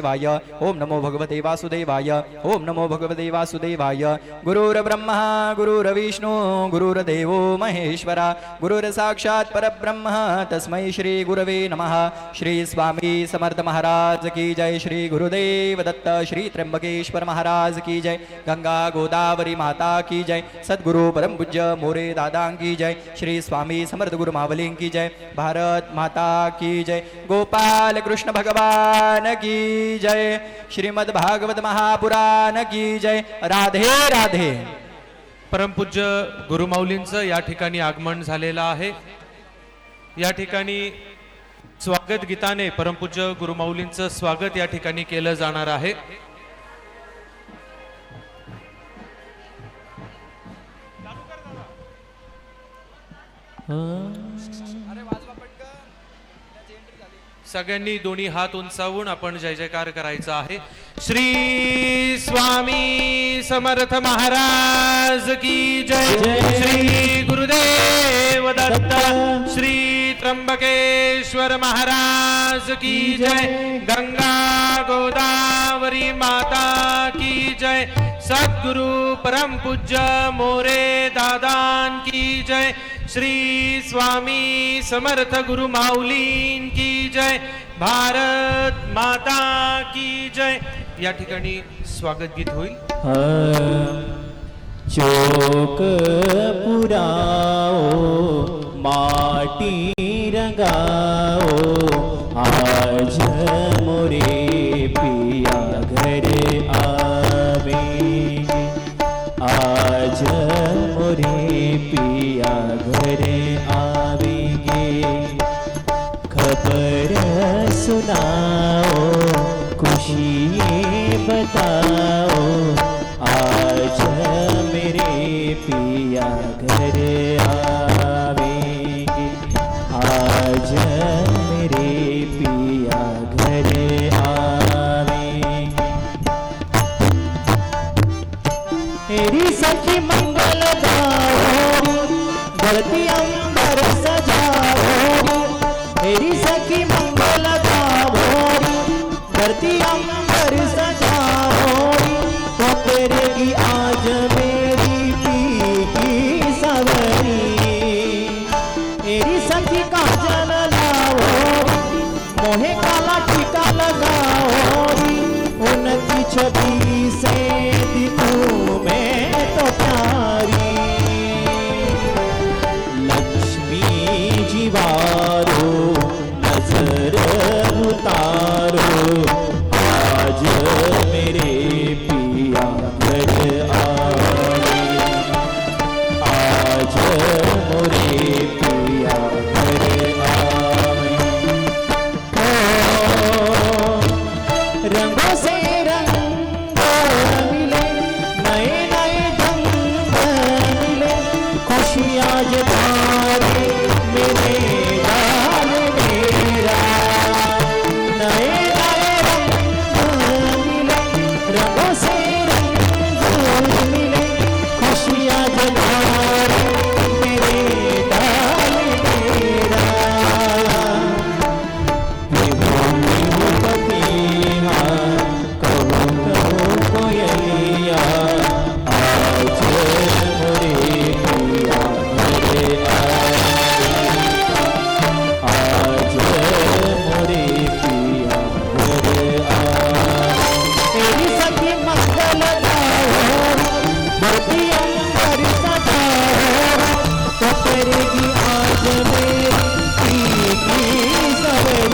Y ओम नमो भगवते वासुदेवाय ओम नमो भगवते वासुदेवाय गुरुर्ब्रह्मा गुरुर्विष्णु गुरुर्देवो महेश्वरा गुरुर्साक्षात् परब्रह्म तस्मै श्री गुरवे नमः। श्री स्वामी समर्थ महाराज की जय। श्री गुरुदेव दत्त श्री त्र्यंबकेश्वर महाराज की जय। गंगा गोदावरी माता की जय। सद्गुरु परम पूज्य मोरे दादा की जय। श्री स्वामी समर्थ गुरु मावली की जय। भारत माता की जय। गोपाल कृष्ण भगवान की जय। श्रीमद् भागवत महापुराण की जय। राधे राधे। परमपूज्य गुरुमाऊलींचं या ठिकाणी आगमन झालेलं आहे। या ठिकाणी स्वागत गीताने परमपूज्य गुरुमाऊलींचं स्वागत या ठिकाणी केलं जाणार आहे। सगळ्यांनी दोन्ही हात उंचावून आपण जय जयकार करायचा आहे। श्री स्वामी समर्थ महाराज की जय। श्री गुरुदेव दत्त श्री त्र्यंबकेश्वर महाराज की जय। गंगा गोदावरी माता की जय। सद्गुरु परम पूज्य मोरे दादान की जय। श्री स्वामी समर्थ गुरु माऊलीं की जय। भारत माता की जय। या ठिकाणी स्वागत गीत होईल। चौक पुराओ माटी रंगाओ आज मोरे पिया घर आवे। आज मोरे पिया घर आवेंगे। खबर सुनाओ खुशियाँ बताओ आज मेरे पिया घर आवेंगे। आज मेरे पिया घर आवेंगे। मेरी सखी मंगल गाओ धरती अंबर सजाओ। मेरी सखी मंगल गाओ धरती अंबर सजाओ। तो करेगी आज मेरी पी की सवरी। मेरी सखी काजल लाओ मोहे काला टीका लगाओ। उनकी छवि से दिखूं मैं तो प्यारी। लक्ष्मी जीवारो नजर उतारो आज मेरे पिया घर आवे। आज मोरे पिया घर आवे। रंगों से रंग मिले नए नए ढंग मिले। खुशियाँ जतारे मेरे लाल मेरा। नए नए रंग मिले रंगों से रंग मिले। खुशियाँ जतारे मेरे लाल मेरा। कोयलिया आज मोरे पिया घर आवे। आज मोरे पिया घर आवे। तेरी सखी मंगल गाओ धरती अंबर सजाओ। तो करेगी आज मेरी पी की सवरी।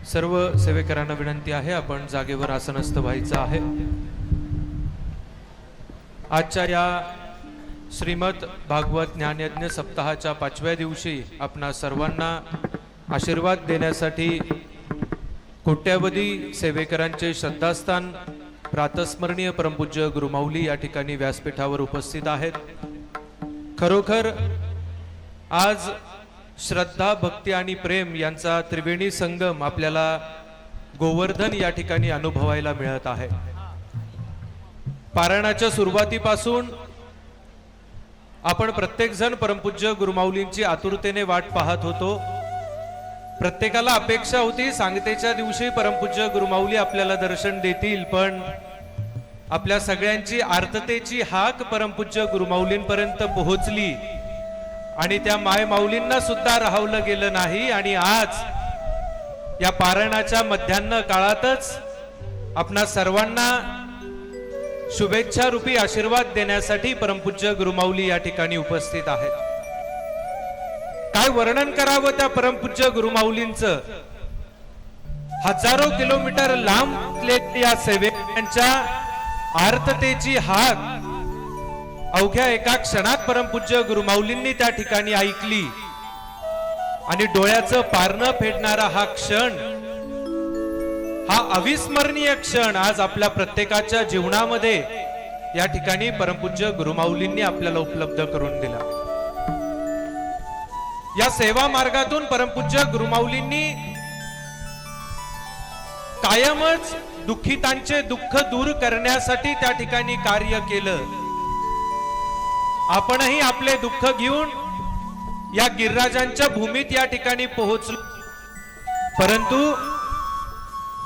सर्व सेवेकरांना विनंती आहे आपण जागेवर आसनस्थ व्हायचं आहे। आजच्या या श्रीमद भागवत ज्ञानयज्ञ सप्ताहाच्या 5व्या दिवशी आपणा सर्वांना आशीर्वाद देण्यासाठी कोट्यावधी सेवेकरांचे श्रद्धास्थान प्रातस्मरणीय परमपूज्य गुरुमाऊली या ठिकाणी व्यासपीठावर उपस्थित आहेत। खरोखर आज श्रद्धा भक्ती आणि प्रेम यांचा त्रिवेणी संगम आपल्याला गोवर्धन या ठिकाणी अनुभवायला मिळत आहे. पारायणाच्या सुरुवातीपासून आपण प्रत्येक जण परमपूज्य गुरुमाऊलींची आतुरतेने वाट पाहत होतो. प्रत्येकाला अपेक्षा होती सांगतेच्या दिवशी परमपूज्य गुरुमाऊली आपल्याला दर्शन देतील, पण आपल्या सगळ्यांची आर्ततेची हाक परमपूज्य गुरुमाऊलींपर्यंत पोहोचली आणि त्या माय माऊलींना सुद्धा राहवलं गेलं नाही. आणि आज या पारायणाच्या मध्यान्ह काळातच आपणा सर्वांना शुभेच्छा रूपी आशीर्वाद देण्यासाठी परमपूज्य गुरुमाऊली या ठिकाणी उपस्थित आहेत. काय वर्णन करावं त्या परमपूज्य गुरुमाऊलींचं. हजारो किलोमीटर लांब या सेवेकरांच्या आर्ततेची हाक अवघ्या एका क्षणात परमपूज्य गुरुमाऊलींनी त्या ठिकाणी ऐकली आणि डोळ्याचं पारणं फेडणारा हा क्षण, हा अविस्मरणीय क्षण आज आपल्या प्रत्येकाच्या जीवनामध्ये या ठिकाणी परमपूज्य गुरुमाऊलींनी आपल्याला उपलब्ध करून दिला. या सेवा मार्गातून परमपूज्य गुरुमाऊलींनी कायमच दुःखितांचे दुःख दूर करण्यासाठी त्या ठिकाणी कार्य केलं. आपणही आपले दुःख घेऊन या गिरिराजांच्या भूमीत या ठिकाणी पोहोचलो. परंतु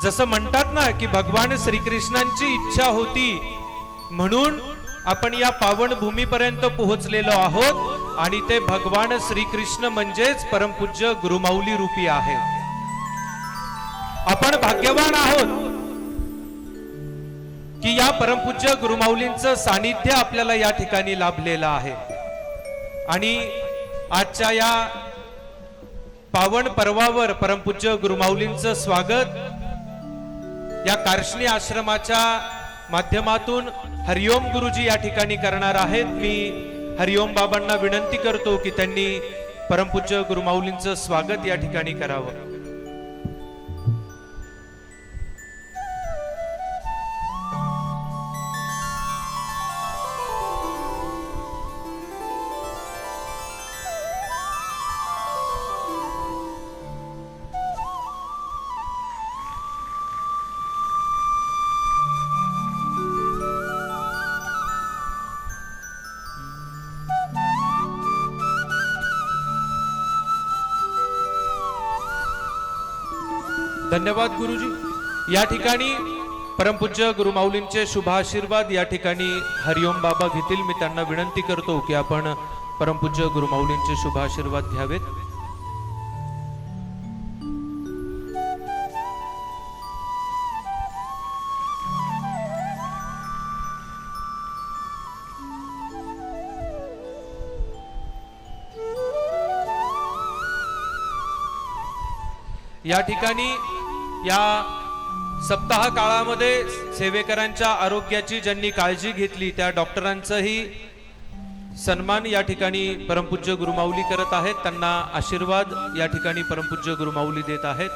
जसं म्हणतात ना की भगवान श्रीकृष्णांची इच्छा होती म्हणून आपण या पावन भूमीपर्यंत पोहोचलेलो आहोत आणि ते भगवान श्रीकृष्ण म्हणजेच परमपूज्य गुरुमाऊली रूपी आहे. आपण भाग्यवान आहोत की या परमपूज्य गुरुमाऊलींचं सानिध्य आपल्याला या ठिकाणी लाभलेलं आहे. आणि आजच्या या पावन पर्वावर परमपूज्य गुरुमाऊलींचं स्वागत या कार्ष्णी आश्रमाच्या माध्यमातून हरिओम गुरुजी या ठिकाणी करणार आहेत. मी हरिओम बाबांना विनंती करतो की त्यांनी परमपूज्य गुरुमाऊलींचं स्वागत या ठिकाणी करावं. धन्यवाद गुरुजी. या ठिकाणी परमपूज्य गुरुमाऊलींचे शुभ आशीर्वाद या ठिकाणी हरिओम बाबा घेतील. मी त्यांना विनंती करतो की आपण परमपूज्य गुरुमाऊलींचे शुभ आशीर्वाद घ्यावेत. या ठिकाणी या सप्ताह काळामध्ये सेवेकरांच्या आरोग्याची ज्यांनी काळजी घेतली त्या डॉक्टरांचाही सन्मान या ठिकाणी परमपूज्य गुरुमाऊली करत आहेत. त्यांना आशीर्वाद या ठिकाणी परमपूज्य गुरुमाऊली देत आहेत.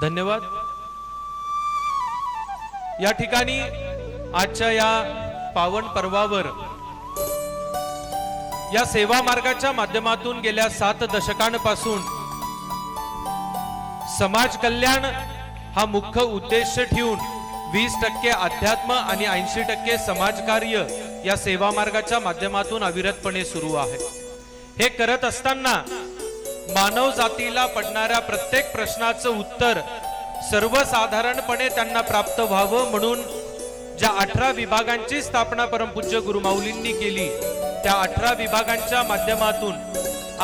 धन्यवाद. या ठिकाणी आजच्या या पावन पर्वावर या सेवा मार्गाच्या माध्यमातून गेल्या 7 दशकांपासून समाज कल्याण हा मुख्य उद्देश ठेवून 20% अध्यात्म आणि 80% समाजकार्य या सेवा मार्गाच्या माध्यमातून अविरतपणे सुरू आहे. हे करत असताना मानव जातीला पडणाऱ्या प्रत्येक प्रश्नाचं उत्तर सर्वसाधारणपणे त्यांना प्राप्त व्हावं म्हणून ज्या 18 विभागांची स्थापना परमपूज्य गुरुमाऊलींनी केली त्या 18 विभागांच्या माध्यमातून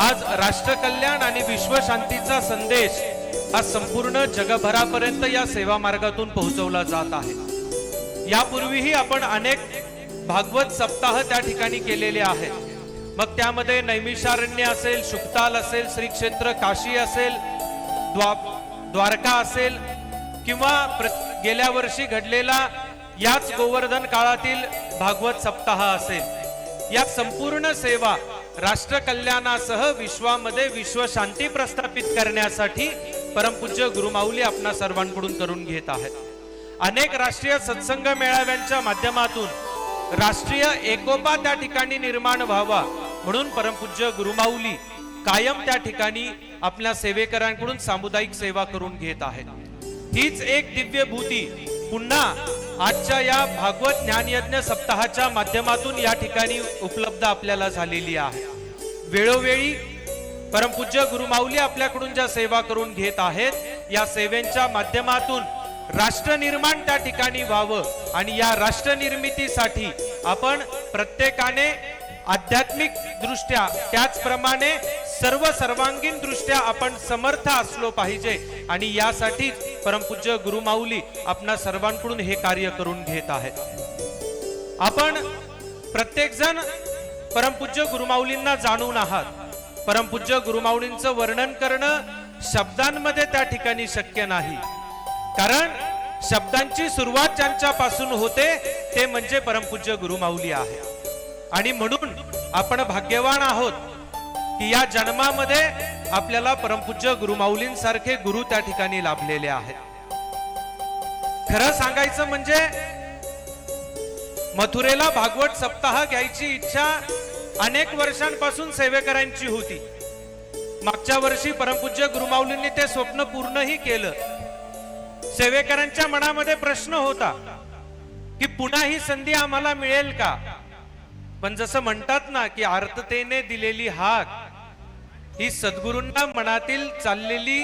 आज राष्ट्रकल्याण आणि विश्वशांतीचा संदेश हा संपूर्ण जगभरापर्यंत या सेवा मार्गातून पोहोचवला जात आहे. यापूर्वीही आपण अनेक भागवत सप्ताह त्या ठिकाणी केलेले आहेत. मग त्यामध्ये नैमिषारण्य असेल, शुक्ताल असेल, श्री क्षेत्र काशी असेल, द्वारका असेल किंवा गेल्या वर्षी घडलेला याच गोवर्धन काळातील भागवत सप्ताह असेल. या संपूर्ण सेवा राष्ट्र कल्याणासह विश्वामध्ये विश्वशांती प्रस्थापित करण्यासाठी परमपूज्य गुरुमाऊली आपणा सर्वांकडून करून घेत आहेत. अनेक राष्ट्रीय सत्संग मेळाव्यांच्या माध्यमातून राष्ट्रीय एकोपा त्या ठिकाणी निर्माण व्हावा म्हणून परमपूज्य गुरुमाऊली कायम त्या ठिकाणी आपल्या सेवेकरांकडून सामुदायिक सेवा करून घेत आहेत. हीच एक दिव्य भूती पुन्हा आजच्या या भागवत ज्ञानयज्ञ सप्ताहाच्या माध्यमातून या ठिकाणी उपलब्ध आपल्याला झालेली आहे. वेळोवेळी परमपूज्य गुरुमाऊली आपल्याकडून ज्या सेवा करून घेत आहेत, या सेवेच्या माध्यमातून राष्ट्र निर्माण त्या ठिकाणी व्हावं आणि या राष्ट्र निर्मितीसाठी आपण प्रत्येकाने आध्यात्मिक दृष्ट्या त्याचप्रमाणे सर्वांगीण दृष्ट्या आपण समर्थ असलो पाहिजे आणि यासाठी परमपूज्य गुरुमाऊली आपणा सर्वांकडून हे कार्य करून घेत आहेत. आपण प्रत्येक जण परमपूज्य गुरुमाऊलींना जाणून आहात. परमपूज्य गुरुमाऊलींचं वर्णन करणं शब्दांमध्ये त्या ठिकाणी शक्य नाही, कारण शब्दांची सुरुवात ज्यांच्यापासून होते ते म्हणजे परमपूज्य गुरुमाऊली आहे. आणि म्हणून आपण भाग्यवान आहोत की या जन्मामध्ये आपल्याला परमपूज्य गुरुमाऊलींसारखे गुरु त्या ठिकाणी लाभलेले आहेत. खरं सांगायचं म्हणजे मथुरेला भागवत सप्ताह घ्यायची इच्छा अनेक वर्षांपासून सेवेकरांची होती. मागच्या वर्षी परमपूज्य गुरुमाऊलींनी ते स्वप्न पूर्णही केलं. सेवेकरांच्या मनामध्ये प्रश्न होता की पुन्हा ही संधी आम्हाला मिळेल का. पण जसं म्हणतात ना की आर्ततेने दिलेली हाक ही सद्गुरूंना मनातील चाललेली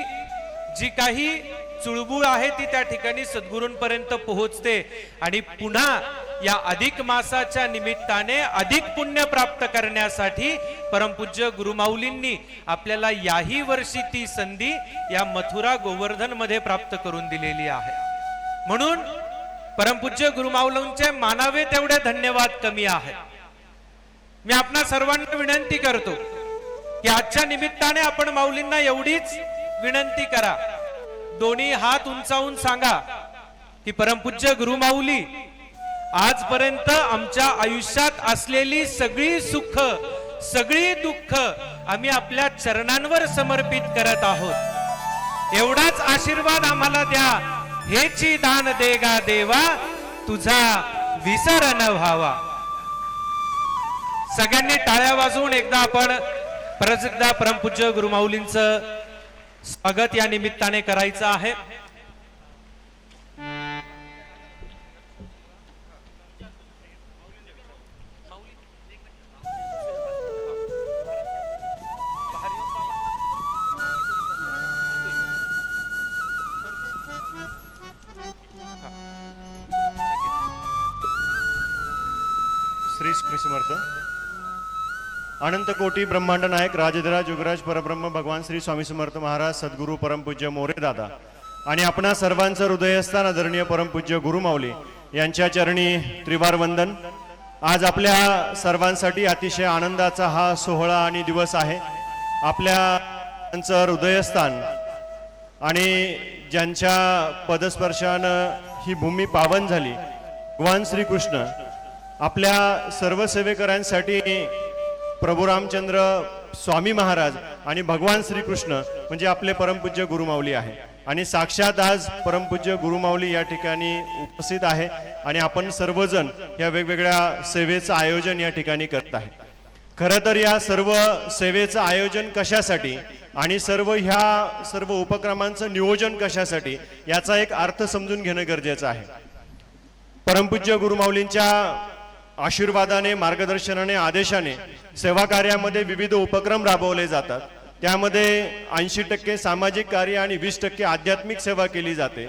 जी काही चुळबुळ आहे ती त्या ठिकाणी सद्गुरूंपर्यंत पोहोचते आणि पुन्हा या अधिक मासाच्या निमित्ताने अधिक पुण्य प्राप्त करण्यासाठी परमपूज्य गुरुमाऊलींनी आपल्याला याही वर्षी ती संधी या मथुरा गोवर्धन मध्ये प्राप्त करून दिलेली आहे. म्हणून परमपूज्य गुरुमाऊलींचे मानावे तेवढे धन्यवाद कमी आहेत. मी आपणा सर्वांना विनंती करतो की आजच्या निमित्ताने आपण माऊलींना एवढीच विनंती करा, दोन्ही हात उंचावून सांगा की परमपूज्य गुरुमाऊली आजपर्यंत आमच्या आयुष्यात असलेली सगळी सुख सगळी दुःख आम्ही आपल्या चरणांवर समर्पित करत आहोत. एवढाच आशीर्वाद आम्हाला द्या, हेची दान देगा देवा, तुझा विसर न व्हावा. सगळ्यांनी टाळ्या वाजवून एकदा आपण परत एकदा परमपूज्य गुरुमाऊलींचं स्वागत या निमित्ताने करायचं आहे. श्री समर्थ अनंत कोटी ब्रह्मांड नायक राजधिराज युगराज परब्रह्म भगवान श्री स्वामी समर्थ महाराज सद्गुरू परमपूज्य मोरे दादा आणि आपणा सर्वांचं हृदयस्थान आदरणीय परमपूज्य गुरुमाऊली यांच्या चरणी त्रिवार वंदन. आज आपल्या सर्वांसाठी अतिशय आनंदाचा हा सोहळा आणि दिवस आहे. आपल्या हृदयस्थान आणि ज्यांच्या पदस्पर्शानं ही भूमी पावन झाली, भगवान श्रीकृष्ण आपल्या सर्व सेवेकरांसाठी प्रभू रामचंद्र स्वामी महाराज आणि भगवान श्रीकृष्ण म्हणजे आपले परमपूज्य गुरुमाऊली आहे. आणि साक्षात आज परमपूज्य गुरुमाऊली या ठिकाणी उपस्थित आहे आणि आपण सर्वजण या वेगवेगळ्या सेवेचं आयोजन या ठिकाणी करत आहे. खरं तर या सर्व सेवेचं आयोजन कशासाठी आणि ह्या सर्व उपक्रमांचं नियोजन कशासाठी याचा एक अर्थ समजून घेणं गरजेचं आहे. परमपूज्य गुरुमाऊलींच्या आशीर्वादाने, मार्गदर्शनाने, आदेशाने सेवा कार्यामध्ये विविध उपक्रम राबवले जातात. त्यामध्ये 80% सामाजिक कार्य आणि 20% आध्यात्मिक सेवा केली जाते.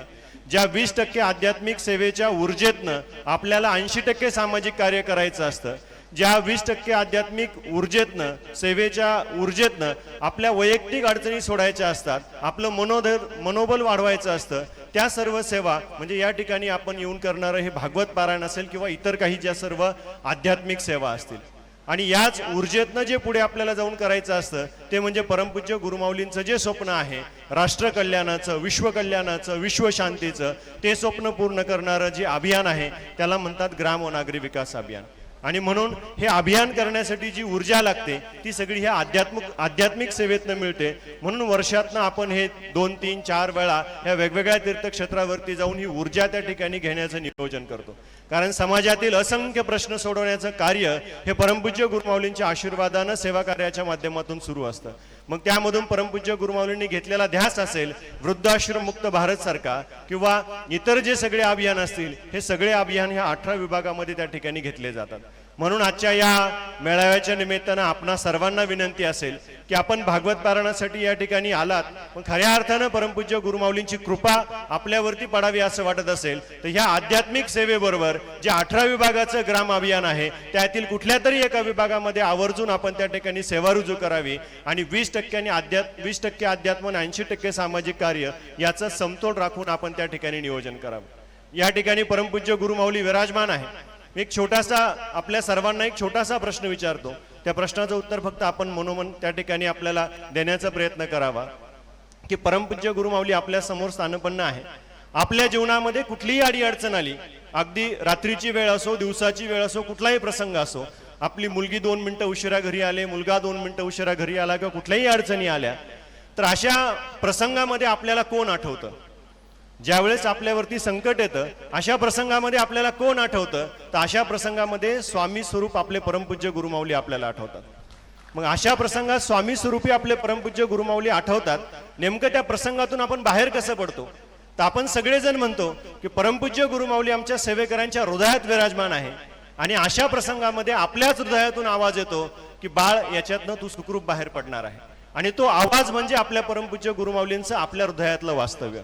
ज्या 20% आध्यात्मिक सेवेच्या ऊर्जेतनं आपल्याला 80% सामाजिक कार्य करायचं असतं. ज्या 20% आध्यात्मिक ऊर्जेतनं, सेवेच्या ऊर्जेतनं आपल्या वैयक्तिक अडचणी सोडायच्या असतात, आपलं मनोबल वाढवायचं असतं, त्या सर्व सेवा म्हणजे या ठिकाणी आपण येऊन करणारं हे भागवत पारायण असेल किंवा इतर काही ज्या सर्व आध्यात्मिक सेवा असतील. आणि याच ऊर्जेतनं जे पुढे आपल्याला जाऊन करायचं असतं ते म्हणजे परमपूज्य गुरुमाऊलींचं जे स्वप्न आहे, राष्ट्र कल्याणाचं, विश्व कल्याणाचं, विश्वशांतीचं, ते स्वप्न पूर्ण करणारं जे अभियान आहे त्याला म्हणतात ग्राम व नागरी विकास अभियान. आणि म्हणून हे अभियान करण्यासाठी जी ऊर्जा लागते ती सगळी ह्या आध्यात्मिक सेवेतनं मिळते. म्हणून वर्षातनं आपण हे 2, 3, 4 वेळा ह्या वेगवेगळ्या तीर्थक्षेत्रावरती जाऊन ही ऊर्जा त्या ठिकाणी घेण्याचं नियोजन करतो. कारण समाजातील असंख्य प्रश्न सोडवण्याचं कार्य हे परमपूज्य गुरुमाऊलींच्या आशीर्वादानं सेवा कार्याच्या माध्यमातून सुरू असतं. मग त्यामधून परमपूज्य गुरुमाऊलींनी घेतलेला ध्यास असेल वृद्धाश्रम मुक्त भारत सारखा किंवा इतर जे सगळे अभियान असतील, हे सगळे अभियान ह्या 18 विभागामध्ये त्या ठिकाणी घेतले जातात. म्हणून आजच्या या मेळाव्याच्या निमित्तानं आपणा सर्वांना विनंती असेल की आपण भागवत पारायणासाठी या ठिकाणी आलात, पण खऱ्या अर्थानं परमपूज्य गुरुमाऊलींची कृपा आपल्यावरती पडावी असं वाटत असेल तर ह्या आध्यात्मिक सेवेबरोबर जे 18 विभागाचं ग्राम अभियान आहे त्यातील कुठल्या तरी एका विभागामध्ये आवर्जून आपण त्या ठिकाणी सेवा रुजू करावी आणि 20% अध्यात्म आणि 80% सामाजिक कार्य याचा समतोल राखून आपण त्या ठिकाणी नियोजन करावं. या ठिकाणी परमपूज्य गुरुमाऊली विराजमान आहे. एक छोटासा आपल्या सर्वांना एक छोटासा प्रश्न विचारतो, त्या प्रश्नाचं उत्तर फक्त आपण मनोमन त्या ठिकाणी आपल्याला देण्याचा प्रयत्न करावा की परमपूज्य गुरुमाऊली आपल्या समोर स्थानपन्न आहे. आपल्या जीवनामध्ये कुठलीही अडचण आली, अगदी रात्रीची वेळ असो, दिवसाची वेळ असो, कुठलाही प्रसंग असो, आपली मुलगी 2 मिनिटं उशिरा घरी आले, मुलगा 2 मिनिटं उशिरा घरी आला किंवा कुठल्याही अडचणी आल्या, तर अशा प्रसंगामध्ये आपल्याला कोण आठवतं? ज्यावेळेस आपल्यावरती संकट येतं अशा प्रसंगामध्ये आपल्याला कोण आठवतं? तर अशा प्रसंगामध्ये स्वामी स्वरूप आपले परमपूज्य गुरुमाऊली आपल्याला आठवतात. मग अशा प्रसंगात स्वामी स्वरूपी आपले परमपूज्य गुरुमाऊली आठवतात. नेमकं त्या प्रसंगातून आपण बाहेर कसं पडतो? तर आपण सगळेजण म्हणतो की परमपूज्य गुरुमाऊली आमच्या सेवेकरांच्या हृदयात विराजमान आहे आणि अशा प्रसंगामध्ये आपल्याच हृदयातून आवाज येतो की बाळ, याच्यातनं तू सुखरूप बाहेर पडणार आहे. आणि तो आवाज म्हणजे आपल्या परमपूज्य गुरुमाऊलींचं आपल्या हृदयातलं वास्तव्य.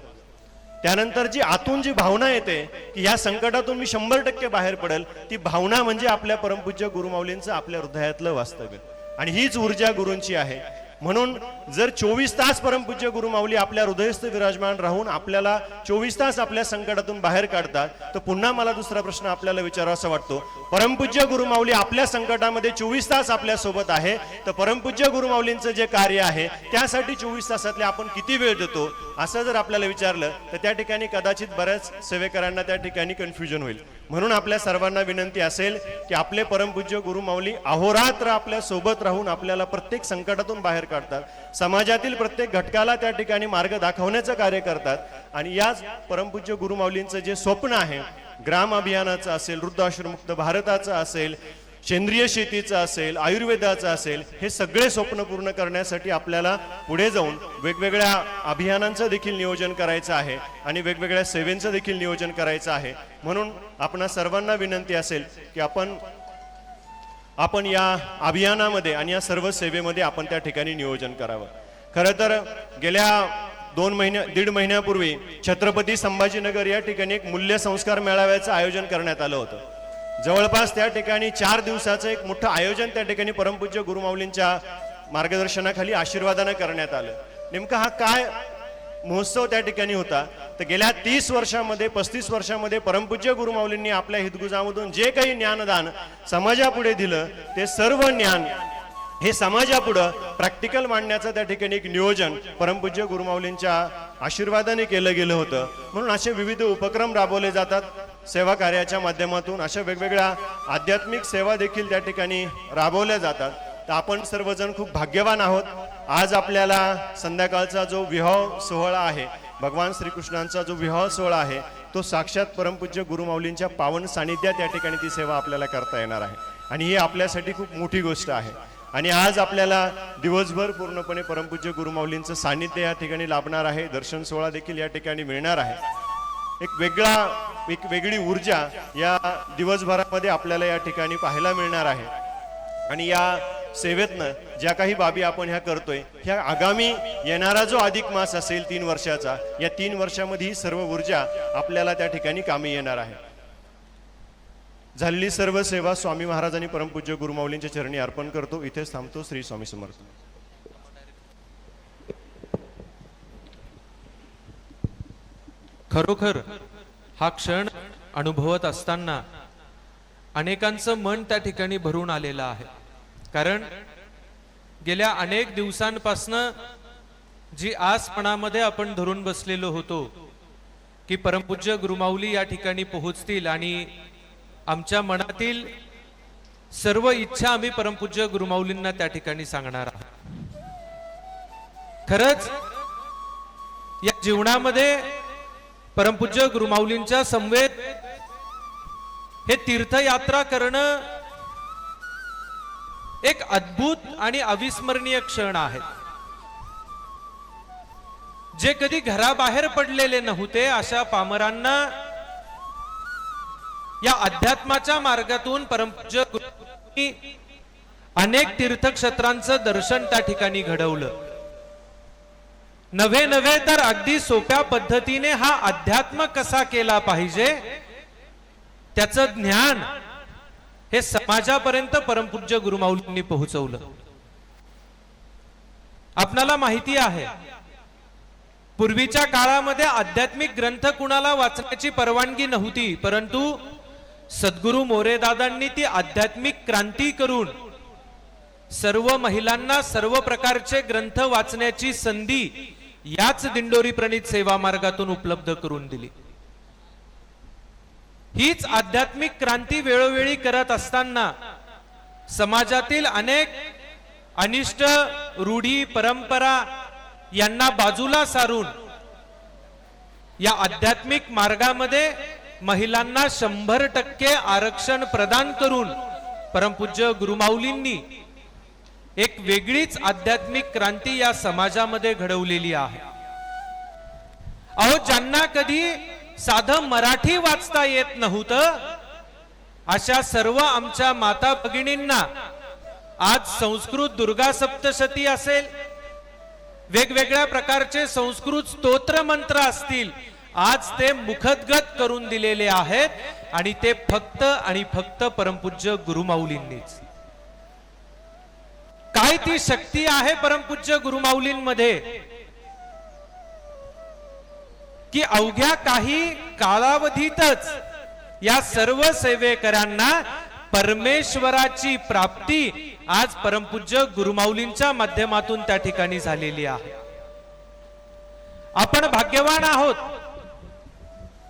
त्यानंतर जी आतून जी भावना येते की या संकटातून मी 100% बाहेर पडेल, ती भावना म्हणजे आपल्या परमपूज्य गुरुमाऊलींचं आपल्या हृदयातलं वास्तव्य. आणि हीच ऊर्जा गुरूंची आहे. म्हणून जर 24 तास परमपूज्य गुरुमाऊली आपल्या हृदयस्थ विराजमान राहून आपल्याला 24 तास आपल्या संकटातून बाहेर काढतात, तर पुन्हा मला दुसरा प्रश्न आपल्याला विचारावासा वाटतो, परमपूज्य गुरुमाऊली आपल्या संकटामध्ये 24 तास आपल्या सोबत आहे, तर परमपूज्य गुरुमाऊलींचं जे कार्य आहे त्यासाठी 24 तासातले आपण किती वेळ देतो? असं जर आपल्याला विचारलं तर त्या ठिकाणी कदाचित बऱ्याच सेवेकरांना त्या ठिकाणी कन्फ्युजन होईल. म्हणून आपल्या सर्वांना विनंती असेल की आपले परमपूज्य गुरुमाऊली अहोरात्र आपल्या सोबत राहून आपल्याला प्रत्येक संकटातून बाहेर काढतात, समाजातील प्रत्येक घटकाला त्या ठिकाणी मार्ग दाखवण्याचं कार्य करतात. आणि याच परमपूज्य गुरुमाऊलींचं जे स्वप्न आहे, ग्राम अभियानाचं असेल, वृद्धाश्रम मुक्त भारताचं असेल, सेंद्रिय शेतीचं असेल, आयुर्वेदाचं असेल, हे सगळे स्वप्न पूर्ण करण्यासाठी आपल्याला पुढे जाऊन वेगवेगळ्या अभियानांचं देखील नियोजन करायचं आहे आणि वेगवेगळ्या सेवेंचं देखील नियोजन करायचं आहे. म्हणून आपणा सर्वांना विनंती असेल की आपण या अभियानामध्ये आणि या सर्व सेवेमध्ये आपण त्या ठिकाणी नियोजन करावं. खरं तर गेल्या 1.5 महिन्यापूर्वी छत्रपती संभाजीनगर या ठिकाणी एक मूल्य संस्कार मेळाव्याचं आयोजन करण्यात आलं होतं. जवळपास त्या ठिकाणी 4 दिवसाचं एक मोठं आयोजन त्या ठिकाणी परमपूज्य गुरुमाऊलींच्या मार्गदर्शनाखाली आशीर्वादानं करण्यात आलं. नेमका हा काय महोत्सव त्या ठिकाणी होता? तर गेल्या 30 वर्षामध्ये 35 वर्षामध्ये परमपूज्य गुरुमाऊलींनी आपल्या हितगुजामधून जे काही ज्ञानदान समाजापुढे दिलं, ते सर्व ज्ञान हे समाजापुढं प्रॅक्टिकल मांडण्याचं त्या ठिकाणी एक नियोजन परमपूज्य गुरुमाऊलींच्या आशीर्वादाने केलं गेलं होतं. म्हणून असे विविध उपक्रम राबवले जातात सेवा कार्याच्या माध्यमातून. अशा वेगवेगळ्या आध्यात्मिक सेवा देखील त्या ठिकाणी राबवल्या जातात. तर आपण सर्वजण खूप भाग्यवान आहोत. आज आपल्याला संध्याकाळचा जो विवाह सोहळा आहे, भगवान श्रीकृष्णांचा जो विवाह सोहळा आहे, तो साक्षात परमपूज्य गुरुमाऊलींच्या पावन सानिध्यात या ठिकाणी ती सेवा आपल्याला करता येणार आहे. आणि ही आपल्यासाठी खूप मोठी गोष्ट आहे. आणि आज आपल्याला दिवसभर पूर्णपणे परमपूज्य गुरुमाऊलींचं सानिध्य या ठिकाणी लाभणार आहे. दर्शन सोहळा देखील या ठिकाणी मिळणार आहे. एक वेगळी ऊर्जा या दिवसभरामध्ये आपल्याला या ठिकाणी पाहायला मिळणार आहे. आणि या सेवेतनं ज्या काही बाबी आपण ह्या करतोय, ह्या आगामी येणारा जो अधिक मास असेल 3 वर्षाचा, या 3 वर्षामध्ये ही सर्व ऊर्जा आपल्याला त्या ठिकाणी कामी येणार आहे. झालेली सर्व सेवा स्वामी महाराज आणि परमपूज्य गुरुमाऊलींच्या चरणी अर्पण करतो. इथेच थांबतो. श्री स्वामी समर्थ. खरोखर हा क्षण अनुभवत असताना अनेकांचं मन त्या ठिकाणी भरून आलेलं आहे. कारण गेल्या अनेक दिवसांपासनं जी आस मनामध्ये आपण धरून बसलेलो होतो की परमपूज्य गुरुमाऊली या ठिकाणी पोहोचतील आणि आमच्या मनातील सर्व इच्छा आम्ही परमपूज्य गुरुमाऊलींना त्या ठिकाणी सांगणार आहोत. खरंच या जीवनामध्ये परमपूज्य गुरुमाऊलींच्या समवेत हे तीर्थयात्रा करणं एक अद्भुत आणि अविस्मरणीय क्षण आहे. जे कधी घराबाहेर पडलेले नव्हते अशा पामरांना या अध्यात्माच्या मार्गातून परमपूज्य गुरुंनी अनेक तीर्थक्षेत्रांचं दर्शन त्या ठिकाणी घडवलं. नव्हे तर अगदी सोप्या पद्धतीने हा अध्यात्म कसा केला पाहिजे त्याचं ज्ञान हे समाजापर्यंत परमपूज्य गुरुमाऊलींनी पोहोचवलं. आपणाला माहिती आहे पूर्वीच्या काळामध्ये आध्यात्मिक ग्रंथ कुणाला वाचण्याची परवानगी नव्हती, परंतु सद्गुरु मोरेदादांनी ती आध्यात्मिक क्रांती करून सर्व महिलांना सर्व प्रकारचे ग्रंथ वाचण्याची संधी याच दिंडोरी प्रणीत सेवा मार्गातून उपलब्ध करून दिली. हीच आध्यात्मिक क्रांती वेळोवेळी करत असताना समाजातील अनेक अनिष्ट रूढी परंपरा यांना बाजूला सारून या आध्यात्मिक मार्गामध्ये महिलांना 100% आरक्षण प्रदान करून परमपूज्य गुरुमाऊलींनी एक वेगळीच आध्यात्मिक क्रांती या समाजामध्ये घडवलेली आहे. अहो, ज्यांना कधी साधं मराठी वाचता येत नव्हतं अशा सर्व आमच्या माता भगिनींना आज संस्कृत दुर्गा सप्तशती असेल, वेगवेगळ्या प्रकारचे संस्कृत स्तोत्र मंत्र असतील, आज ते मुखद्गत करून दिलेले आहेत आणि ते फक्त आणि फक्त परमपूज्य गुरुमाऊलींनीच. काय ती शक्ती आहे परमपूज्य गुरुमाऊलींमध्ये की अवघ्या काही कालावधीतच या सर्व सेवेकरांना परमेश्वराची प्राप्ती आज परमपूज्य गुरुमाऊलींच्या माध्यमातून त्या ठिकाणी झालेली आहे. आपण भाग्यवान आहोत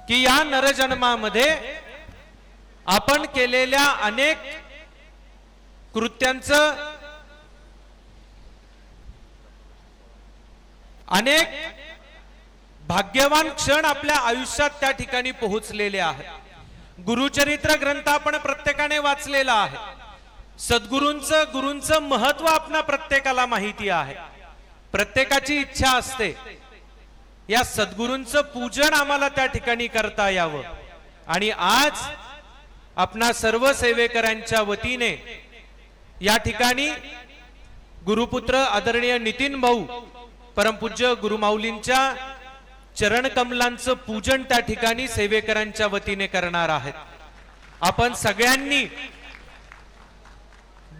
की या नरजन्मामध्ये आपण केलेल्या अनेक कृत्यांचं अनेक भाग्यवान क्षण आपल्या आयुष्यात त्या ठिकाणी पोहोचलेले आहेत. गुरुचरित्र ग्रंथ आपण प्रत्येकाने वाचलेला आहे. गुरूंचं महत्व आपणा प्रत्येकाला माहिती आहे. प्रत्येकाची इच्छा असते या सद्गुरूंचं पूजन आम्हाला त्या ठिकाणी करता यावं आणि आज आपणा सर्व सेवेकरांच्या वतीने या ठिकाणी गुरुपुत्र आदरणीय नितीन भाऊ परमपूज्य गुरुमाऊलींच्या चरण कमलांचं पूजन त्या ठिकाणी सेवेकरांच्या वतीने करणार आहेत. आपण सगळ्यांनी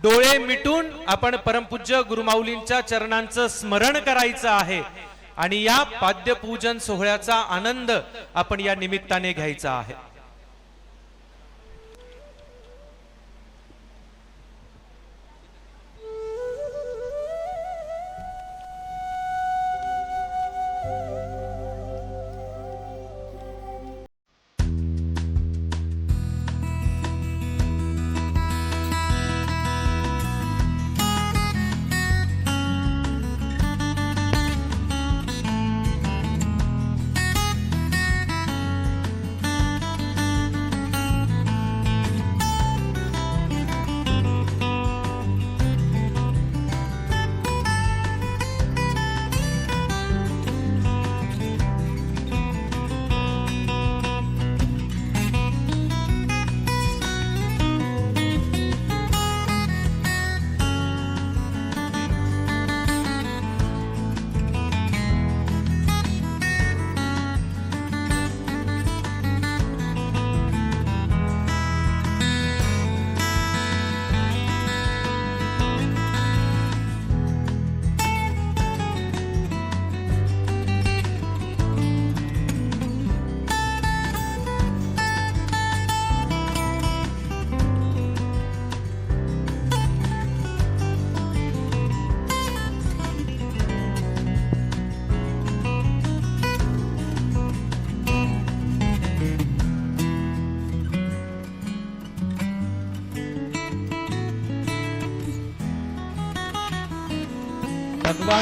डोळे मिटून आपण परमपूज्य गुरुमाऊलींच्या चरणांचं स्मरण करायचं आहे आणि या पाद्यपूजन सोहळ्याचा आनंद आपण या निमित्ताने घ्यायचा आहे.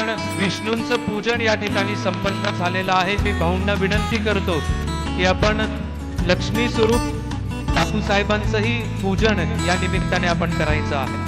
भगवान विष्णूंचं पूजन या ठिकाणी संपन्न झालेलं आहे. मी भाऊंना विनंती करतो की आपण लक्ष्मी स्वरूप काकू साहेबांचंही पूजन या निमित्ताने आपण करायचं आहे.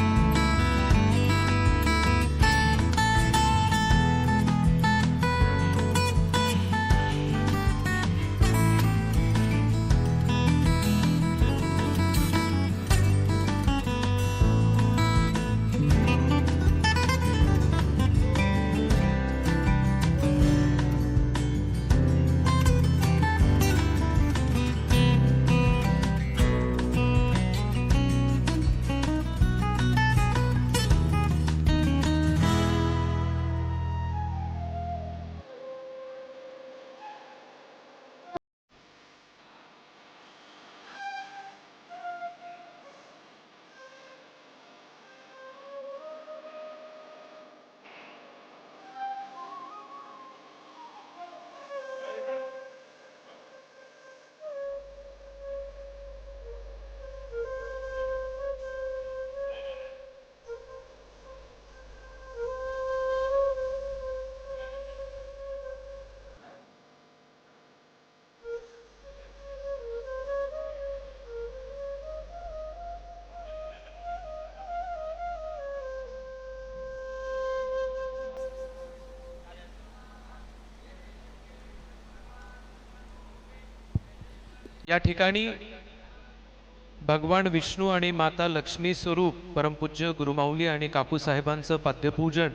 या ठिकाणी भगवान विष्णू आणि माता लक्ष्मी स्वरूप परमपूज्य गुरुमाऊली आणि काकू साहेबांचं पाद्यपूजन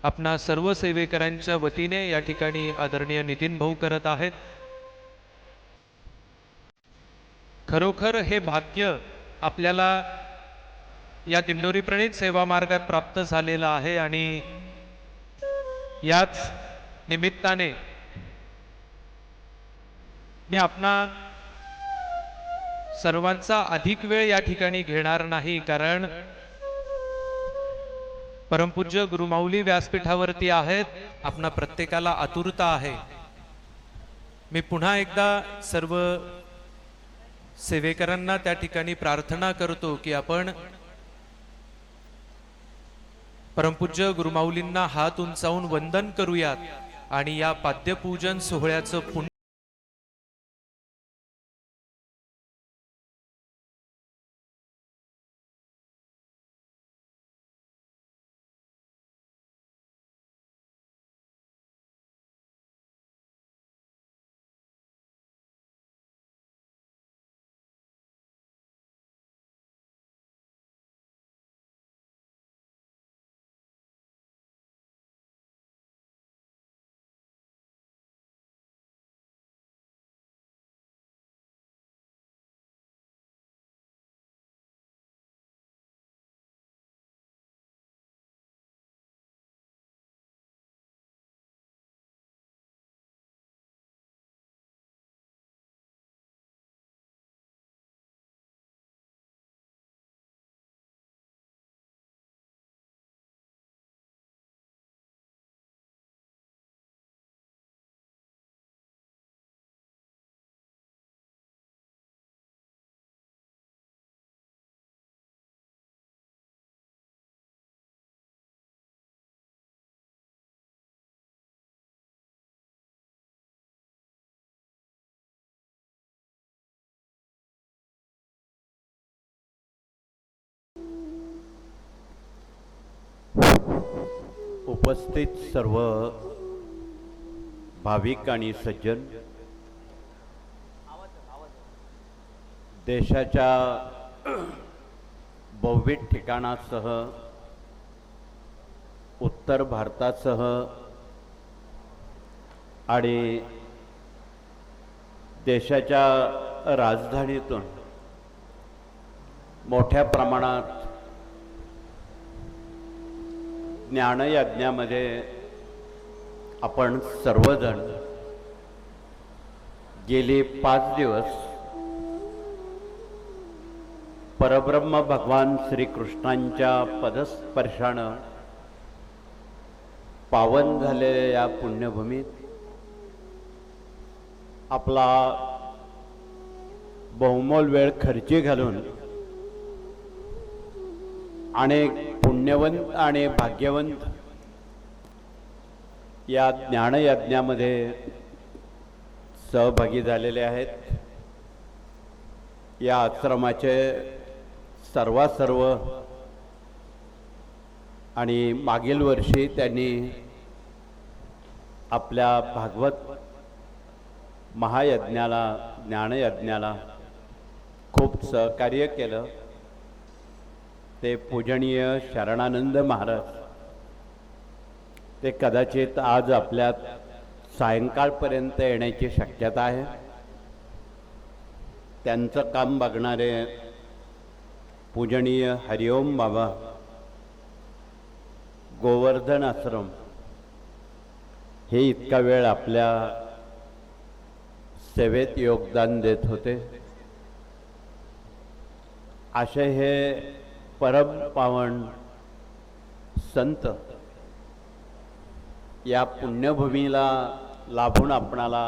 आपणा सर्व सेवेकरांच्या वतीने या ठिकाणी आदरणीय नितीन भाऊ करत आहेत. खरोखर हे भाग्य आपल्याला या दिंडोरी प्रणीत सेवा मार्गात प्राप्त झालेलं आहे आणि याच निमित्ताने मी आपणा सर्वांचा अधिक वेळ या ठिकाणी घेणार नाही, कारण परमपूज्य गुरुमाऊली व्यासपीठावरती आहेत. आपणा प्रत्येकाला आतुरता आहे. मी पुन्हा एकदा सर्व सेवेकरांना त्या ठिकाणी प्रार्थना करतो की आपण परमपूज्य गुरुमाऊलींना हात उंचावून वंदन करूयात आणि या पाद्यपूजन सोहळ्याचं पुण्य उपस्थित सर्व भाविक आणि सज्जन, देशाच्या बहुविध ठिकाणासह उत्तर भारतासह आणि देशाच्या राजधानीतून मोठ्या प्रमाणात ज्ञानयज्ञामध्ये आपण सर्वजण गेली 5 दिवस परब्रह्म भगवान श्रीकृष्णांच्या पदस्पर्शानं पावन झालेल्या या पुण्यभूमीत आपला बहुमोल वेळ खर्ची घालून अनेक पुण्यवंत आणि भाग्यवंत या ज्ञानयज्ञामध्ये सहभागी झालेले आहेत. या आश्रमाचे सर्व आणि मागील वर्षी त्यांनी आपल्या भागवत महायज्ञाला ज्ञानयज्ञाला खूप सहकार्य केलं. ते पूजनीय शरणानंद महाराज ते कदाचित आज आपल्यात सायंकाळपर्यंत येण्याची शक्यता आहे. त्यांचं काम बघणारे पूजनीय हरिओम बाबा गोवर्धन आश्रम हे इतका वेळ आपल्या सेवेत योगदान देत होते. असे हे परम पावन संत या पुण्यभूमीला लाभून आपणाला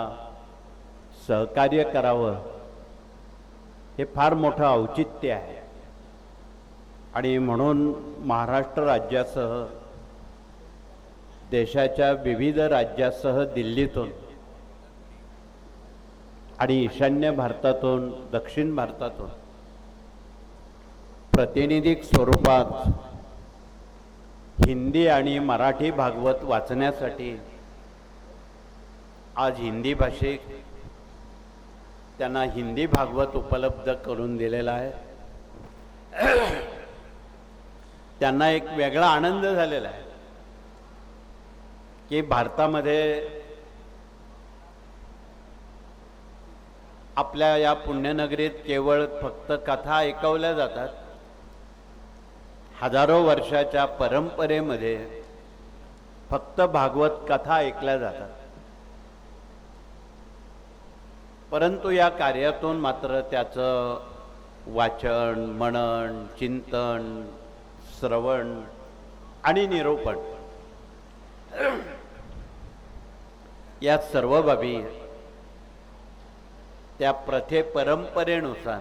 सहकार्य करावं हे फार मोठं औचित्य आहे. आणि म्हणून महाराष्ट्र राज्यासह देशाच्या विविध राज्यासह दिल्लीतून आणि ईशान्य भारतातून दक्षिण भारतातून प्रातिनिधिक स्वरूपात हिंदी आणि मराठी भागवत वाचण्यासाठी आज हिंदी भाषिक त्यांना हिंदी भागवत उपलब्ध करून दिलेला आहे. त्यांना एक वेगळा आनंद झालेला आहे की भारतामध्ये आपल्या या पुण्यनगरीत केवळ फक्त कथा ऐकवल्या जातात. हजारो वर्षाच्या परंपरेमध्ये फक्त भागवत कथा ऐकल्या जातात. परंतु या कार्यातून मात्र त्याचं वाचन, मनन, चिंतन, श्रवण आणि निरूपण या सर्व बाबी त्या परंपरेनुसार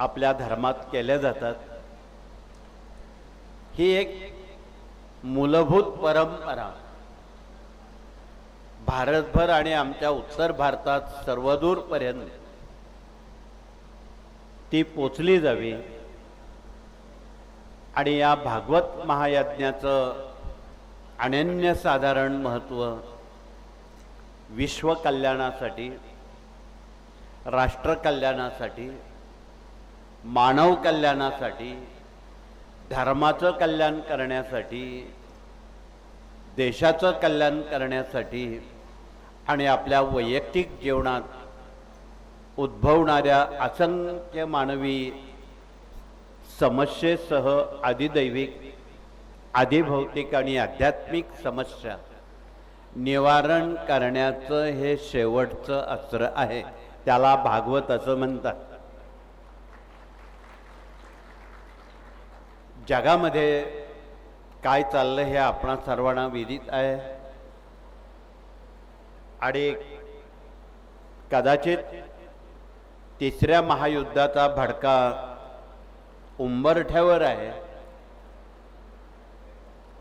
आपल्या धर्मात केल्या जातात. ही एक मूलभूत परंपरा भारतभर आणि आमच्या उत्तर भारतात सर्वदूरपर्यंत ती पोचली जावी आणि या भागवत महायज्ञाचं अनन्यसाधारण महत्त्व विश्वकल्याणासाठी, राष्ट्रकल्याणासाठी, मानव कल्याणासाठी, धर्माचं कल्याण करण्यासाठी, देशाचं कल्याण करण्यासाठी आणि आपल्या वैयक्तिक जीवनात उद्भवणाऱ्या असंख्य मानवी समस्येसह आदिदैविक, आदिभौतिक आणि आध्यात्मिक समस्या निवारण करण्याचं हे शेवटचं अस्त्र आहे. त्याला भागवत असं म्हणतात. जगामध्ये काय चाललं हे आपणा सर्वांना विदित आहे आणि कदाचित तिसऱ्या महायुद्धाचा भडका उंबरठ्यावर आहे.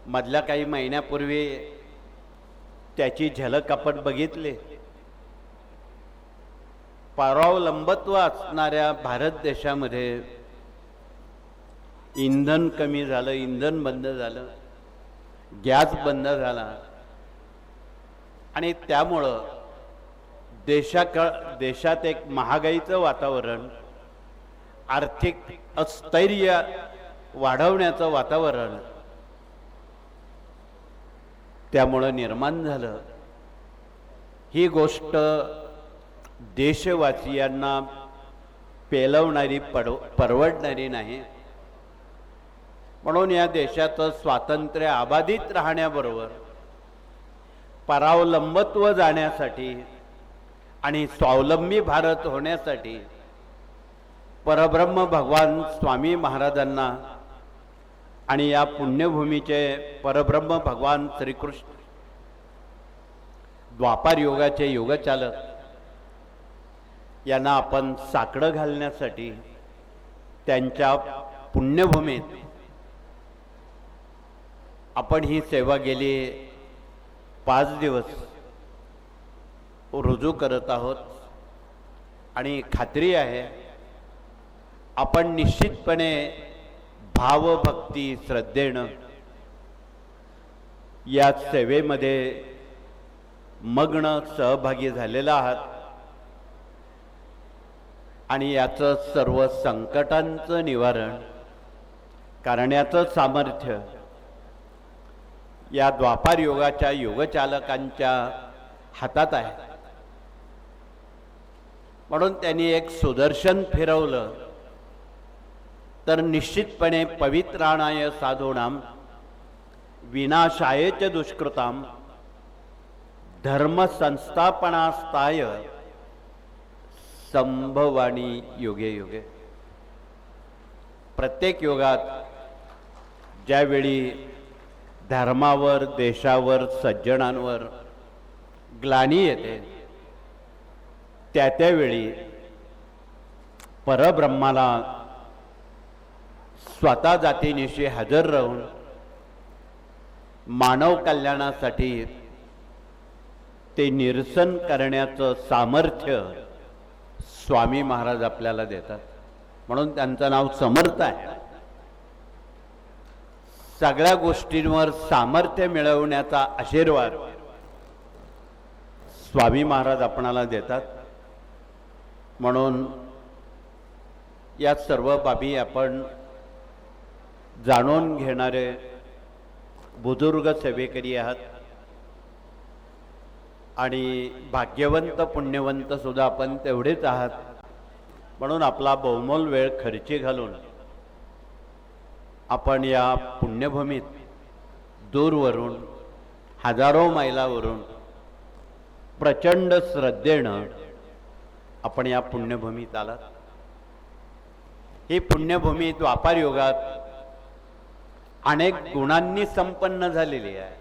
मधल्या काही महिन्यापूर्वी त्याची झलक आपण बघितली. परावलंबत्व असणाऱ्या भारत देशामध्ये इंधन कमी झालं, इंधन बंद झालं, गॅस बंद झाला आणि त्यामुळं देशात एक महागाईचं वातावरण, आर्थिक अस्थैर्य वाढवण्याचं वातावरण त्यामुळं निर्माण झालं. ही गोष्ट देशवासियांना पेलवणारी, परवडणारी नाही. म्हणून या देशाचं स्वातंत्र्य अबाधित राहण्याबरोबर परावलंबत्व जाण्यासाठी आणि स्वावलंबी भारत होण्यासाठी परब्रह्म भगवान स्वामी महाराजांना आणि या पुण्यभूमीचे परब्रह्म भगवान श्रीकृष्ण द्वापार युगाचे युगचालक यांना आपण साकडं घालण्यासाठी त्यांच्या पुण्यभूमीत आपण ही सेवा गेली 5 दिवस रुजू करत आहोत आणि खात्री आहे आपण निश्चितपणे भावभक्ती श्रद्धेनं या सेवेमध्ये मग्न सहभागी झालेला आहात आणि याचं सर्व संकटांचं निवारण करण्याचं सामर्थ्य या द्वापार युगाच्या युगचालकांच्या हातात आहे. म्हणून त्यांनी एक सुदर्शन फिरवलं तर निश्चितपणे पवित्राणाय साधूनाम विनाशाय च दुष्कृताम धर्म संस्थापनास्ताय संभवानी युगे युगे. प्रत्येक युगात ज्यावेळी धर्मावर देशावर सज्जनांवर ग्लानी येते त्या त्यावेळी परब्रह्माला स्वतः जातीनिशी हजर राहून मानव कल्याणासाठी ते निरसन करण्याचं सामर्थ्य स्वामी महाराज आपल्याला देतात. म्हणून त्यांचं नाव समर्थ आहे. सगळ्या गोष्टींवर सामर्थ्य मिळवण्याचा आशीर्वाद स्वामी महाराज आपणाला देतात. म्हणून या सर्व बाबी आपण जाणून घेणारे बुजुर्ग सेवेकरी आहात आणि भाग्यवंत पुण्यवंत सुद्धा आपण तेवढेच आहात. म्हणून आपला बहुमोल वेळ खर्ची घालून आपण या पुण्यभूमीत दूरवरून हजारो मैलावरून प्रचंड श्रद्धेनं आपण या पुण्यभूमीत आलात. ही पुण्यभूमी द्वापार युगात अनेक गुणांनी संपन्न झालेली आहे.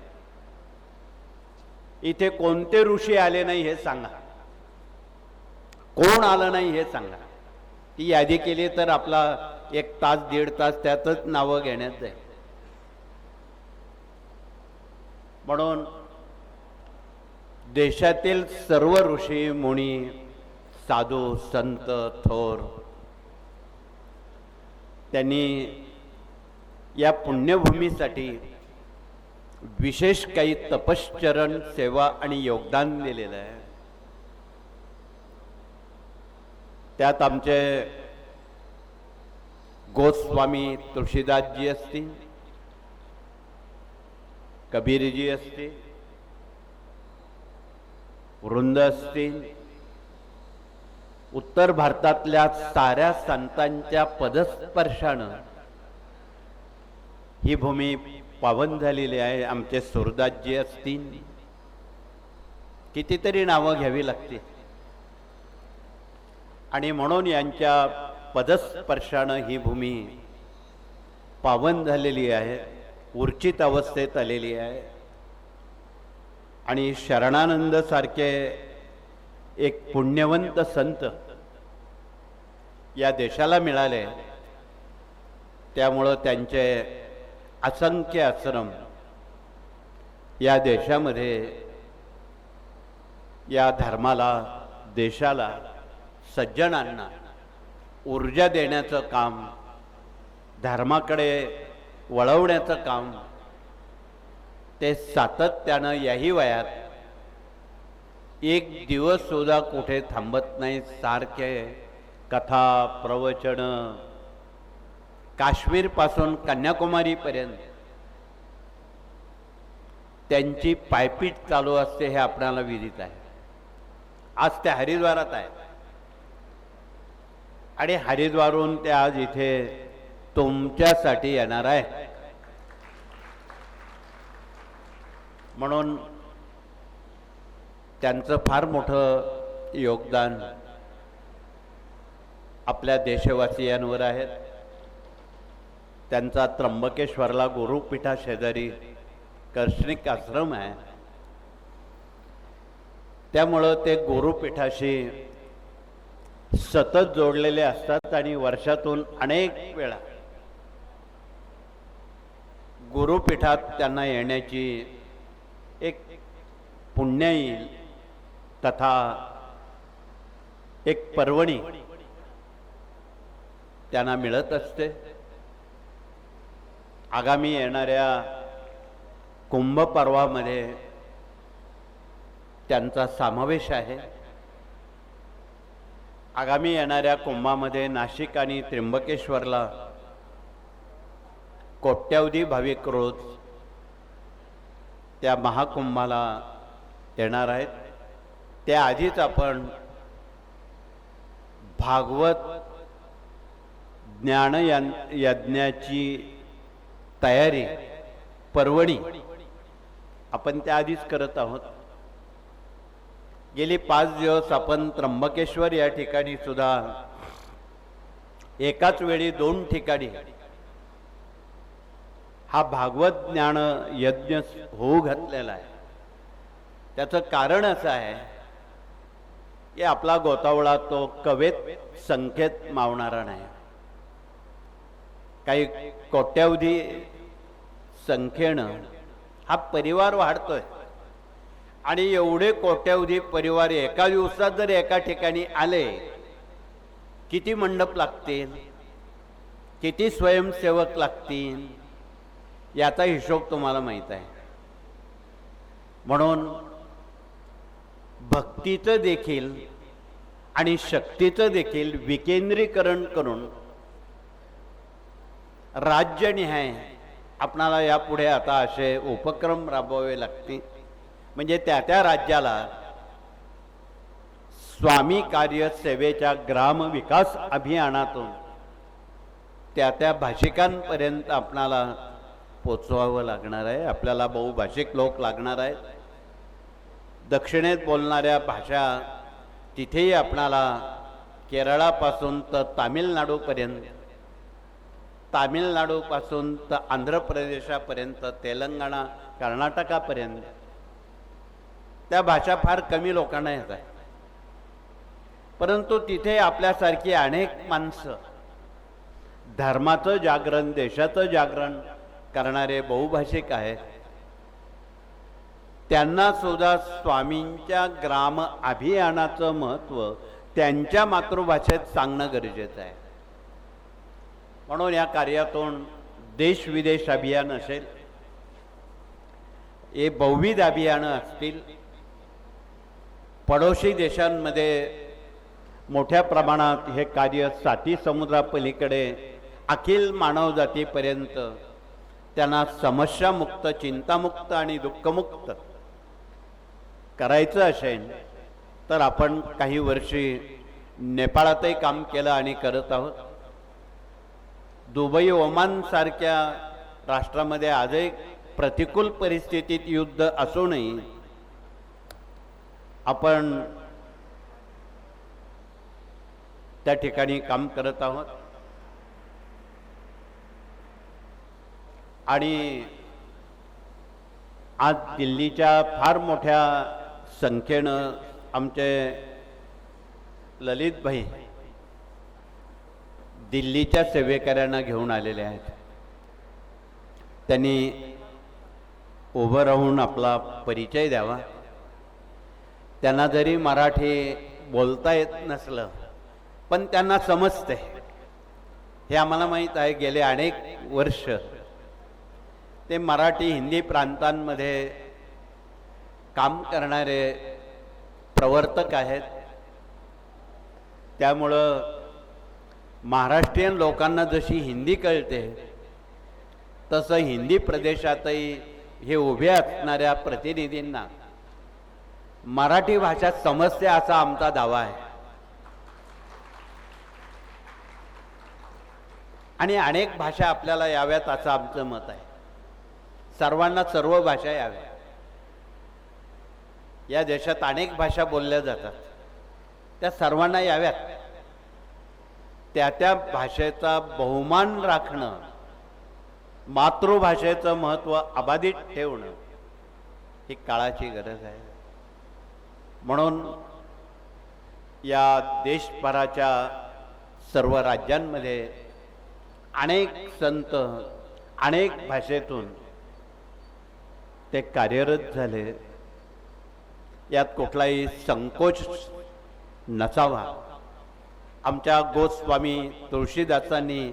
इथे कोणते ऋषी आले नाही हे सांगा, कोण आलं नाही हे सांगा. ती यादी केली तर आपला 1 तास 1.5 तास त्यातच नावं घेण्यात जाईल. म्हणून देशातील सर्व ऋषी मुनी साधू संत थोर त्यांनी या पुण्यभूमीसाठी विशेष काही तपश्चरण सेवा आणि योगदान दिलेलं आहे. त्यात आमचे गोस्वामी तुळशीदासजी असतील, कबीरजी असतील, वृंद असतील, उत्तर भारतातल्या साऱ्या संतांच्या पदस्पर्शानं ही भूमी पावन झालेली आहे. आमचे सुरदासजी असतील, कितीतरी नावं घ्यावी लागतील. आणि म्हणून यांच्या पदस्पर्शानं ही भूमी पावन झालेली आहे, ऊर्जित अवस्थेत आलेली आहे. आणि शरणानंद सारखे एक पुण्यवंत संत या देशाला मिळाले, त्यामुळं त्यांचे असंख्य आश्रम या देशामध्ये या धर्माला, देशाला, सज्जनांना ऊर्जा देण्याचं काम, धर्माकडे वळवण्याचं काम ते सातत्यानं याही वयात एक दिवस सुद्धा कुठे थांबत नाही. सारखे कथा प्रवचन काश्मीर पासून कन्याकुमारीपर्यंत त्यांची पायपीट चालू असते हे आपल्याला विदित आहे. आज ते हरिद्वारात आहे आणि हरिद्वारून ते आज इथे तुमच्यासाठी येणार आहे. म्हणून त्यांचं फार मोठं योगदान आपल्या देशवासियांवर आहे. त्यांचा त्र्यंबकेश्वरला गुरुपीठा शेजारी कर्षणिक आश्रम आहे, त्यामुळं ते गुरुपीठाशी सतत जोडलेले असतात आणि वर्षातून अनेक वेळा गुरुपीठात त्यांना येण्याची एक पुण्य येईल तथा एक पर्वणी त्यांना मिळत असते. आगामी येणाऱ्या कुंभ पर्वामध्ये त्यांचा समावेश आहे. आगामी येणाऱ्या कुंभामध्ये नाशिक आणि त्र्यंबकेश्वरला कोट्यावधी भाविक रोज त्या महाकुंभाला येणार आहेत. त्याआधीच आपण भागवत ज्ञान यज्ञाची तयारी पर्वणी आपण त्याआधीच करत आहोत. गेली 5 दिवस आपण त्र्यंबकेश्वर या ठिकाणी सुद्धा एकाच वेळी 2 ठिकाणी हा भागवत ज्ञान यज्ञ होऊ घातलेला आहे. त्याचं कारण असं आहे की आपला गोतावळा तो कवेत संख्येत मावणारा नाही. काही कोट्यावधी संख्येनं हा परिवार वाढतोय आणि एवढे कोट्यावधी परिवार एका दिवसात जर एका ठिकाणी आले, किती मंडप लागतील, किती स्वयंसेवक लागतील याचा हिशोब तुम्हाला माहीत आहे. म्हणून भक्तीचं देखील आणि शक्तीचं देखील विकेंद्रीकरण करून राज्यनिहाय आपणाला यापुढे आता असे उपक्रम राबवावे लागतील. म्हणजे त्या राज्याला स्वामी कार्य सेवेच्या ग्राम विकास अभियानातून त्या भाषिकांपर्यंत आपणाला पोचवावं लागणार आहे. आपल्याला बहुभाषिक लोक लागणार आहेत. दक्षिणेत बोलणाऱ्या भाषा तिथेही आपणाला केरळापासून तर तामिळनाडूपर्यंत, तामिळनाडूपासून तर आंध्र प्रदेशापर्यंत, तेलंगणा, कर्नाटकापर्यंत त्या भाषा फार कमी लोकांना येत आहे. परंतु तिथे आपल्यासारखी अनेक माणसं धर्माचं जागरण, देशाचं जागरण करणारे बहुभाषिक आहेत. त्यांना सुद्धा स्वामींच्या ग्राम अभियानाचं महत्त्व त्यांच्या मातृभाषेत सांगणं गरजेचं आहे. म्हणून या कार्यातून देश विदेश अभियान असेल, हे बहुविध अभियानं असतील, पडोशी देशांमध्ये मोठ्या प्रमाणात हे कार्य साती समुद्रापलीकडे अखिल मानवजातीपर्यंत त्यांना समस्यामुक्त, चिंतामुक्त आणि दुःखमुक्त करायचं असेल तर आपण काही वर्षी नेपाळातही काम केलं आणि करत आहोत. दुबई, ओमान सारख्या राष्ट्रामध्ये आजही प्रतिकूल परिस्थितीत युद्ध असूनही आपण त्या ठिकाणी काम करत आहोत. आणि आज दिल्लीच्या फार मोठ्या संख्येनं आमचे ललित भाई दिल्लीच्या सेवेकऱ्यांना घेऊन आलेले आहेत. त्यांनी उभं राहून आपला परिचय द्यावा. त्यांना जरी मराठी बोलता येत नसलं पण त्यांना समजते हे आम्हाला माहीत आहे. गेले अनेक वर्ष ते मराठी, हिंदी प्रांतांमध्ये काम करणारे प्रवर्तक आहेत. त्यामुळं महाराष्ट्रीयन लोकांना जशी हिंदी कळते तसं हिंदी प्रदेशातही हे उभे असणाऱ्या प्रतिनिधींना मराठी भाषा समजते असा आमचा दावा आहे. आणि अनेक भाषा आपल्याला याव्यात असं आमचं मत आहे. सर्वांना सर्व भाषा याव्या. या देशात अनेक भाषा बोलल्या जातात, त्या सर्वांना याव्यात. त्या भाषेचा बहुमान राखणं, मातृभाषेचं महत्त्व अबाधित ठेवणं ही काळाची गरज आहे. म्हणून या देशभराच्या सर्व राज्यांमध्ये अनेक संत अनेक भाषेतून ते कार्यरत झाले, यात कुठलाही संकोच नसावा. आमच्या गोस्वामी तुळशीदासांनी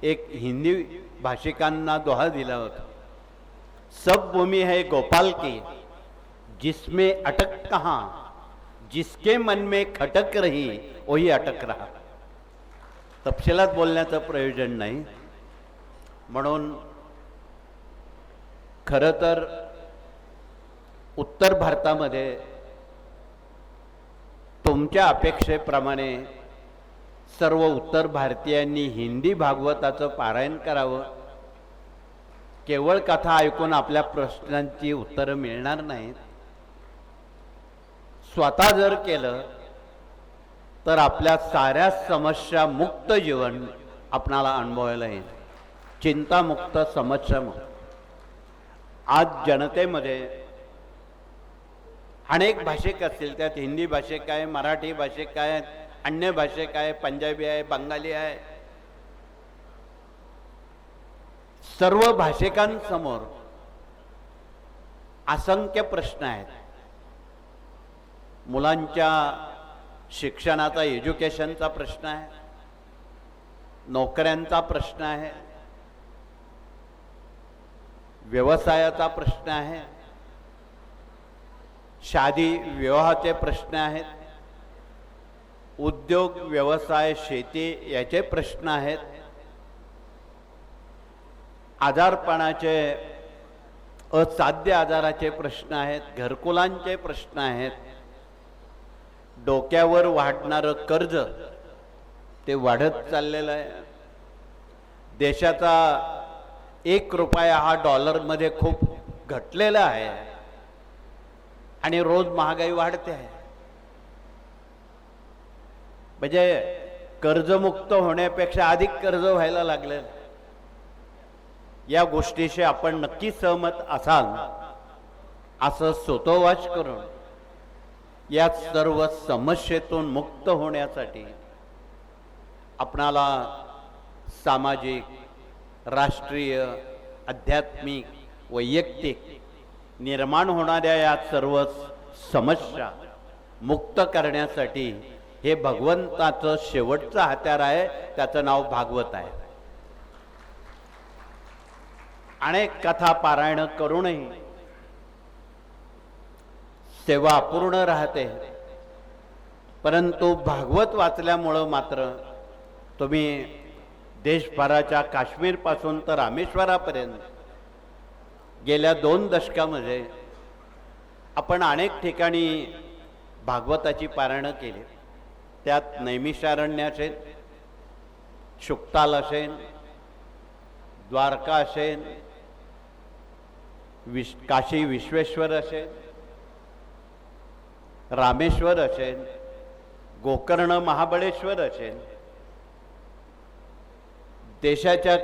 एक हिंदी भाषिकांना दोहा दिला होता, सब भूमि है गोपाल की जिसमें अटक कहाँ, जिसके मन में खटक रही वही अटक रहा. तपशिलात बोलण्याचं प्रयोजन नाही. म्हणून खरं तर उत्तर भारतामध्ये तुमच्या अपेक्षेप्रमाणे सर्व उत्तर भारतीयांनी हिंदी भागवताचं पारायण करावं. केवळ कथा ऐकून आपल्या प्रश्नांची उत्तरं मिळणार नाहीत. स्वतः जर केलं तर आपल्या साऱ्या समस्या मुक्त जीवन आपणाला अनुभवायला येईल. चिंतामुक्त, समस्यामुक्त. आज जनतेमध्ये अनेक भाषिक असतील, त्यात हिंदी भाषिक आहे, मराठी भाषिक आहे, अन्य भाषिक आहे, पंजाबी आहे, बंगाली आहे. सर्व भाषिकांसमोर असंख्य प्रश्न आहेत. मुलांच्या शिक्षणाचा, एज्युकेशनचा प्रश्न आहे, नोकऱ्यांचा प्रश्न आहे, व्यवसायाचा प्रश्न आहे, शादी विवाहाचे प्रश्न आहेत, उद्योग व्यवसाय शेती याचे प्रश्न आहेत, आजारपणाचे असाध्य आजाराचे प्रश्न आहेत, घरकुलांचे प्रश्न आहेत, डोक्यावर वाढणारं कर्ज ते वाढत चाललेलं आहे. देशाचा 1 रुपया हा डॉलरमध्ये खूप घटलेला आहे आणि रोज महागाई वाढते आहे. म्हणजे कर्जमुक्त होण्यापेक्षा अधिक कर्ज व्हायला लागलेलं. या गोष्टीशी आपण नक्की सहमत असाल असं स्वतःवाच करून या सर्व समस्येतून मुक्त होण्यासाठी आपणाला सामाजिक, राष्ट्रीय, आध्यात्मिक, वैयक्तिक निर्माण होणाऱ्या या सर्व समस्या मुक्त करण्यासाठी हे भगवंताचं शेवटचं हत्यार आहे, त्याचं नाव भागवत आहे. अनेक कथा पारायण करूनही सेवा अपूर्ण राहते, परंतु भागवत वाचल्यामुळं मात्र तुम्ही देशभराच्या काश्मीरपासून तर रामेश्वरापर्यंत गेल्या 2 दशकामध्ये आपण अनेक ठिकाणी भागवताची पारायणं केली. त्यात नैमिषारण्य असेल, शुक्ताल असेल, द्वारका असेल, काशी विश्वेश्वर असेल, रामेश्वर असेल, गोकर्ण महाबळेश्वर असेल. देशाच्या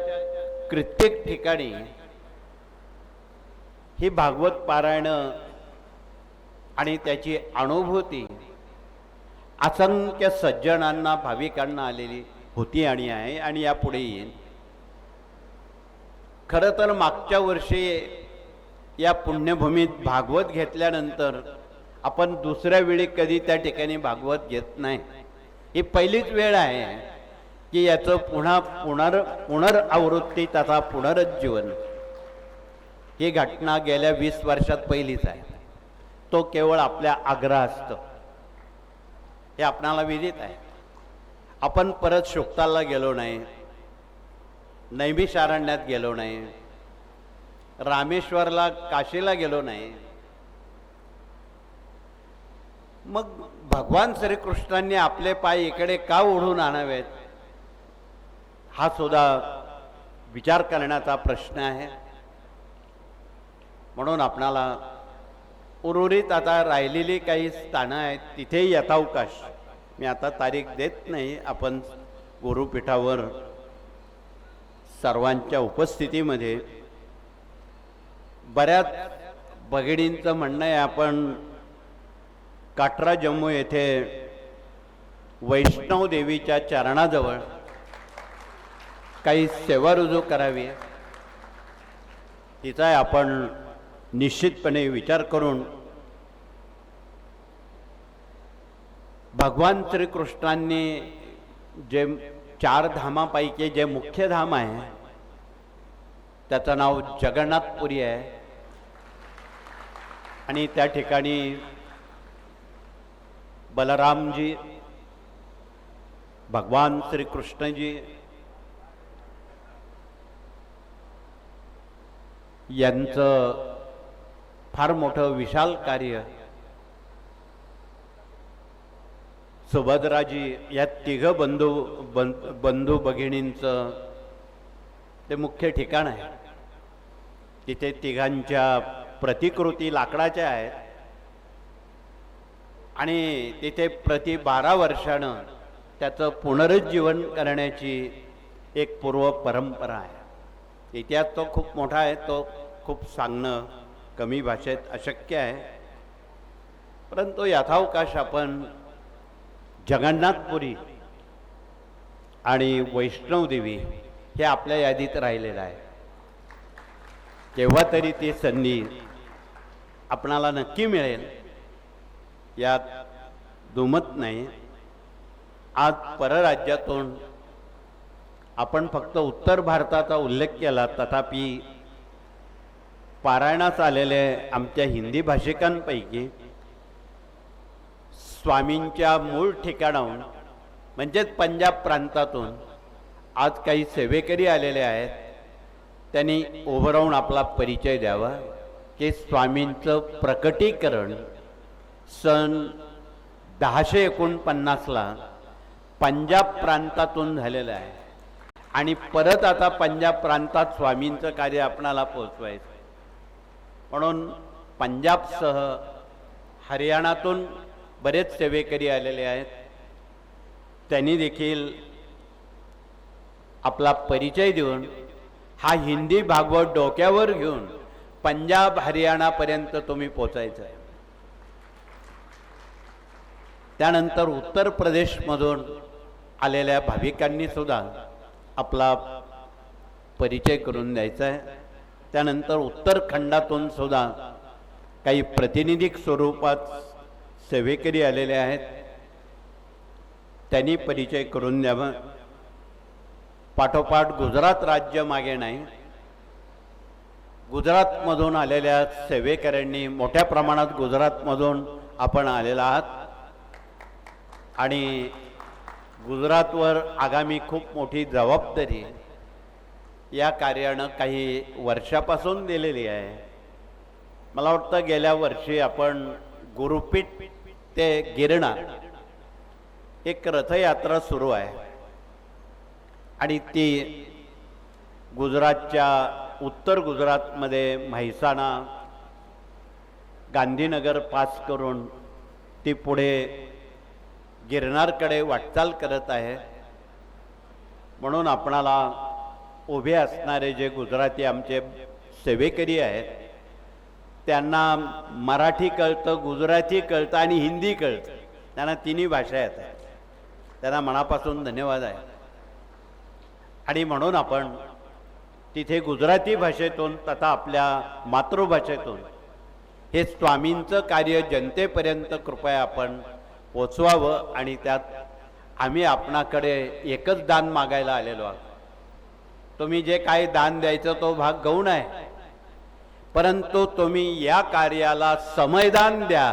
कित्येक ठिकाणी ही भागवत पारायणं आणि त्याची अनुभूती असंख्य सज्जनांना, भाविकांना आलेली होती आणि आहे आणि यापुढे येईल. खरं तर मागच्या वर्षी या पुण्यभूमीत भागवत घेतल्यानंतर आपण दुसऱ्या वेळी कधी त्या ठिकाणी भागवत घेत नाही. ही पहिलीच वेळ आहे की याचं पुनरावृत्ती तथा पुनरुज्जीवन. ही घटना गेल्या 20 वर्षात पहिलीच आहे. तो केवळ आपल्या आग्रह असतं, हे आपणाला विदित आहे. आपण परत शुक्ताला गेलो नाही, नैमिषारण्यात गेलो नाही, रामेश्वरला, काशीला गेलो नाही. मग भगवान श्रीकृष्णांनी आपले पाय इकडे का ओढून आणावेत, हा सुद्धा विचार करण्याचा प्रश्न आहे. म्हणून आपणाला उर्वरित आता राहिलेली काही स्थानं आहेत तिथे यथावकाश, मी आता तारीख देत नाही, आपण गुरुपीठावर सर्वांच्या उपस्थितीमध्ये बऱ्याच भगिनींचं म्हणणं आहे आपण काटरा जम्मू येथे वैष्णव देवीच्या चरणाजवळ काही सेवा रुजू करावी. तिचा आपण निश्चितपणे विचार करून भगवान श्रीकृष्णांनी जे 4 धामापैकी जे मुख्य धाम आहे त्याचं नाव जगन्नाथपुरी आहे आणि त्या ठिकाणी बलरामजी, भगवान श्रीकृष्णजी यांचं फार मोठं विशाल कार्य, सुभद्राजी या तिघ बंधू भगिनींचं ते मुख्य ठिकाण आहे. तिथे तिघांच्या प्रतिकृती लाकडाच्या आहेत आणि तिथे प्रति 12 वर्षानं त्याचं पुनरुज्जीवन करण्याची एक पूर्व परंपरा आहे. इतिहास तो खूप मोठा आहे, तो खूप सांगणं कमी भाषेत अशक्य आहे. परंतु यथावकाश आपण जगन्नाथपुरी आणि वैष्णवदेवी हे आपल्या यादीत राहिलेलं आहे. केव्हा तरी ती संधी आपणाला नक्की मिळेल यात दुमत नाही. आज परराज्यातून आपण फक्त उत्तर भारताचा उल्लेख केला, तथापि पारायणास आलेले आमच्या हिंदी भाषिकांपैकी स्वामींच्या मूळ ठिकाणाहून म्हणजेच पंजाब प्रांतातून आज काही सेवेकरी आलेले आहेत. त्यांनी उभं राहून आपला परिचय द्यावा की स्वामींचं प्रकटीकरण सन 1049ला पंजाब प्रांतातून झालेलं आहे आणि परत आता पंजाब प्रांतात स्वामींचं कार्य आपणाला पोचवायचं. म्हणून पंजाबसह हरियाणातून बरेच सेवेकरी आलेले आहेत. त्यांनी देखील आपला परिचय देऊन हा हिंदी भागवत डोक्यावर घेऊन पंजाब हरियाणापर्यंत तुम्ही पोचायचं आहे. त्यानंतर उत्तर प्रदेशमधून आलेल्या भाविकांनी सुद्धा आपला परिचय करून द्यायचा आहे. त्यानंतर उत्तरखंडातून सुद्धा काही प्रातिनिधिक स्वरूपात सेवेकरी आलेले आहेत, त्यांनी परिचय करून द्यावा. पाठोपाठ गुजरात राज्य मागे नाही, गुजरातमधून आलेल्या सेवेकऱ्यांनी मोठ्या प्रमाणात गुजरातमधून आपण आलेला आहात आणि गुजरातवर आगामी खूप मोठी जबाबदारी या कार्यानं काही वर्षापासून दिलेली आहे. मला वाटतं गेल्या वर्षी आपण गुरुपीठ ते गिरणार एक रथयात्रा सुरू आहे आणि ती गुजरातच्या उत्तर गुजरातमध्ये म्हैसाणा गांधीनगर पास करून ती पुढे गिरनारकडे वाटचाल करत आहे. म्हणून आपणाला उभे असणारे जे गुजराती आमचे सेवेकरी आहेत त्यांना मराठी कळतं, गुजराती कळतं आणि हिंदी कळतं, त्यांना तिन्ही भाषा येतात. त्यांना मनापासून धन्यवाद आहे. आणि म्हणून आपण तिथे गुजराती भाषेतून तथा आपल्या मातृभाषेतून हे स्वामींचं कार्य जनतेपर्यंत कृपया आपण पोचवावं आणि त्यात आम्ही आपणाकडे एकच दान मागायला आलेलो आहोत. तुम्ही जे काही दान द्यायचं तो भाग गौण आहे, परंतु तुम्ही या कार्याला समयदान द्या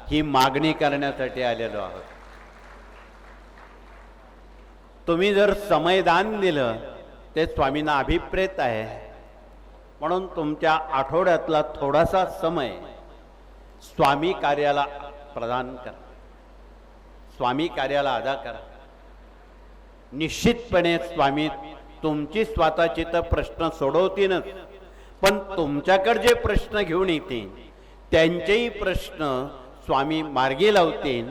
ही मागणी करण्यासाठी आलेलो आहोत. तुम्ही जर समयदान दिलं ते स्वामींना अभिप्रेत आहे. म्हणून तुमच्या आठवड्यातला थोडासा समय स्वामी कार्याला प्रदान करा, स्वामी कार्याला अदा करा. निश्चितपणे स्वामी तुमची स्वतःची तर प्रश्न सोडवतीलच, पण तुमच्याकडे जे प्रश्न घेऊन येतील त्यांचेही प्रश्न स्वामी मार्गी लावतील,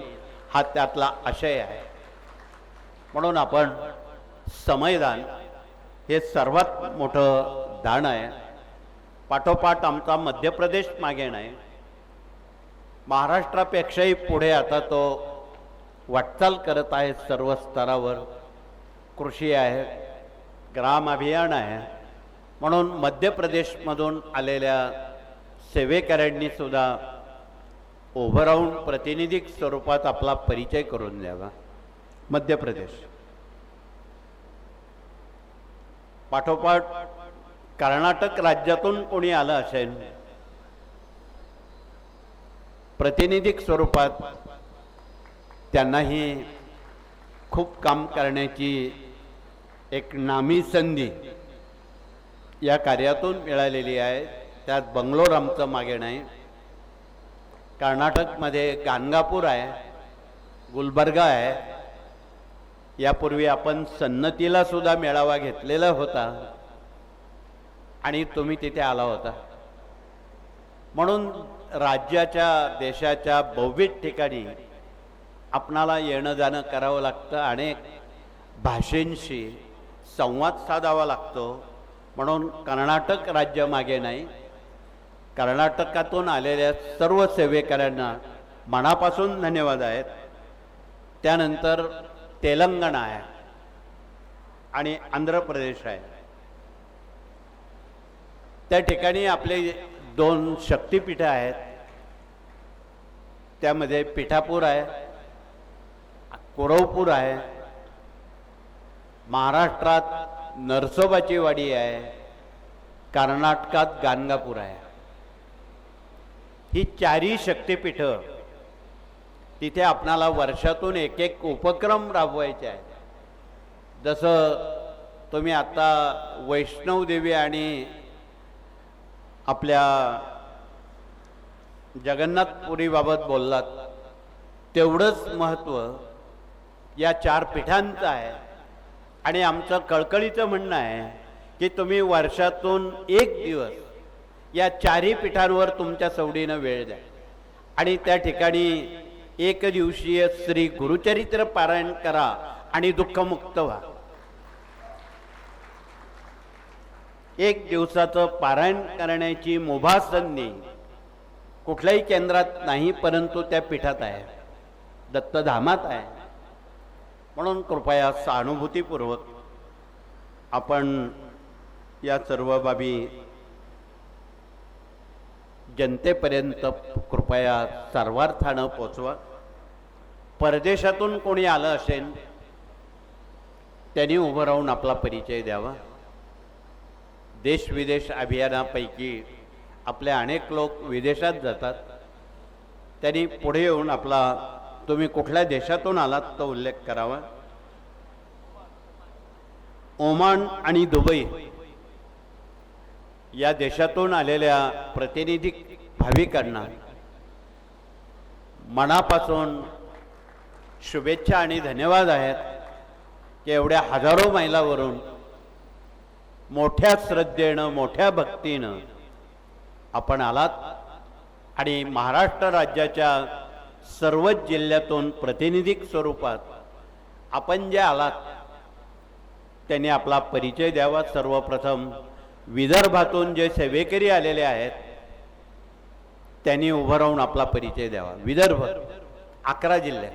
हा त्यातला आशय आहे. म्हणून आपण समयदान हे सर्वात मोठं दान आहे. पाठोपाठ आमचा मध्य प्रदेश मागे नाही, महाराष्ट्रापेक्षाही पुढे आता तो वाटचाल करत आहे. सर्व स्तरावर कृषी आहे, ग्राम अभियान आहे. म्हणून मध्य प्रदेशमधून आलेल्या सेवेकऱ्यांनी सुद्धा उभं राहून प्रतिनिधिक स्वरूपात आपला परिचय करून द्यावा. मध्य प्रदेश पाठोपाठ कर्नाटक राज्यातून कोणी आलं असेल प्रतिनिधिक स्वरूपात त्यांनाही खूप काम करण्याची एक नामी संधी या कार्यातून मिळालेली आहे. त्यात बंगलोर आमचं मागे नाही. कर्नाटकमध्ये गाणगापूर आहे, गुलबर्गा आहे. यापूर्वी आपण सन्नतीला सुद्धा मेळावा घेतलेला होता आणि तुम्ही तिथे आला होता. म्हणून राज्याच्या देशाच्या बहुविध ठिकाणी आपणाला येणं जाणं करावं लागतं. अनेक भाषेंशी संवाद साधावा लागतो. म्हणून कर्नाटक राज्य मागे नाही. कर्नाटकातून आलेल्या सर्व सेवेकऱ्यांना मनापासून धन्यवाद आहेत. त्यानंतर तेलंगणा आहे आणि आंध्र प्रदेश आहे. त्या ठिकाणी आपले 2 शक्तिपीठं आहेत. त्यामध्ये पिठापूर आहे, कोरवपूर आहे. महाराष्ट्रात नरसोबाची वाडी आहे, कर्नाटकात गाणगापूर आहे. ही 4ही शक्तिपीठं तिथे आपणाला वर्षातून एक उपक्रम राबवायचे आहेत. जसं तुम्ही आता वैष्णवदेवी आणि आपल्या जगन्नाथपुरीबाबत बोललात, तेवढंच महत्त्व या 4 पीठांचं आहे. आणि आमचं कळकळीचं म्हणणं आहे की तुम्ही वर्षातून 1 दिवस या 4ही पीठांवर तुमच्या सवडीनं वेळ द्या आणि त्या ठिकाणी 1 दिवसीय श्री गुरुचरित्र पारायण करा आणि दुःखमुक्त व्हा. 1 दिवसाचं पारायण करण्याची मुभा संधी कुठल्याही केंद्रात नाही, परंतु त्या पीठात आहे, दत्तधामात आहे. म्हणून कृपया सहानुभूतीपूर्वक आपण या सर्व बाबी जनतेपर्यंत कृपया सर्वार्थानं पोचवा. परदेशातून कोणी आलं असेल त्यांनी उभं राहून आपला परिचय द्यावा. देश विदेश अभियानापैकी आपले अनेक लोक विदेशात जातात. त्यांनी पुढे येऊन आपला तुम्ही कुठल्या देशातून आलात तो उल्लेख करावा. ओमान आणि दुबई या देशातून आलेल्या प्रतिनिधी भाविकांना मनापासून शुभेच्छा आणि धन्यवाद आहेत की एवढ्या हजारो मैलावरून मोठ्या श्रद्धेनं मोठ्या भक्तीनं आपण आलात आणि महाराष्ट्र राज्याच्या सर्वच जिल्ह्यातून प्रतिनिधिक स्वरूपात आपण जे आलात त्यांनी आपला परिचय द्यावा. सर्वप्रथम विदर्भातून जे सेवेकरी आलेले आहेत त्यांनी उभं राहून आपला परिचय द्यावा. विदर्भ 11 जिल्हे,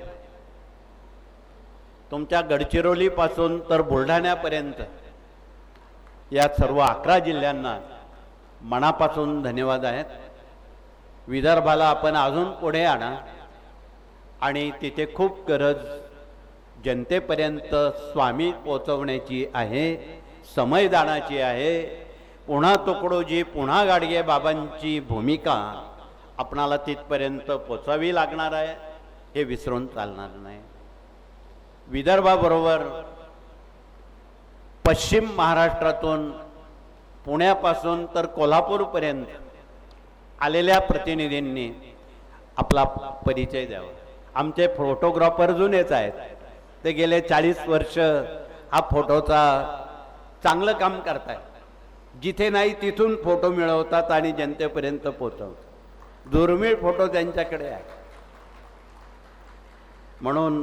तुमच्या गडचिरोलीपासून तर बुलढाण्यापर्यंत या सर्व 11 जिल्ह्यांना मनापासून धन्यवाद आहेत. विदर्भाला आपण अजून पुढे आणा आणि तिथे खूप गरज जनतेपर्यंत स्वामी पोचवण्याची आहे, समयदानाची आहे. पुन्हा तुकडोजी पुन्हा गाडगे बाबांची भूमिका आपणाला तिथपर्यंत पोचावी लागणार आहे, हे विसरून चालणार नाही. विदर्भाबरोबर पश्चिम महाराष्ट्रातून पुण्यापासून तर कोल्हापूरपर्यंत आलेल्या प्रतिनिधींनी आपला परिचय द्यावा. आमचे फोटोग्राफर जुनेच आहेत, ते गेले 40 वर्ष हा फोटोचा चांगलं काम करतायत. जिथे नाही तिथून फोटो मिळवतात आणि जनतेपर्यंत पोचवतात. दुर्मिळ फोटो त्यांच्याकडे आहे. म्हणून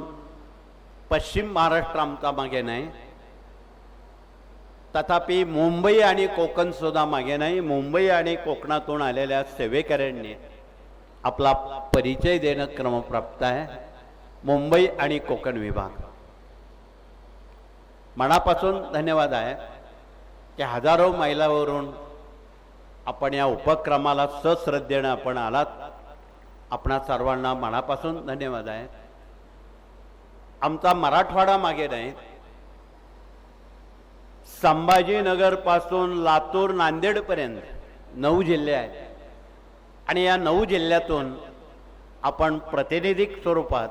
पश्चिम महाराष्ट्र आमचा मागे नाही, तथापि मुंबई आणि कोकण सुद्धा मागे नाही. मुंबई आणि कोकणातून आलेल्या सेवेकऱ्यांनी आपला परिचय देणं क्रमप्राप्त आहे. मुंबई आणि कोकण विभाग मनापासून धन्यवाद आहे की हजारो मैलावरून आपण या उपक्रमाला सश्रद्धेनं आपण आलात. आपणा सर्वांना मनापासून धन्यवाद आहे. आमचा मराठवाडा मागे नाही. संभाजीनगर पासून लातूर नांदेड पर्यंत 9 जिल्हे आहेत आणि या 9 जिल्ह्यातून आपण प्रातिनिधिक स्वरूपात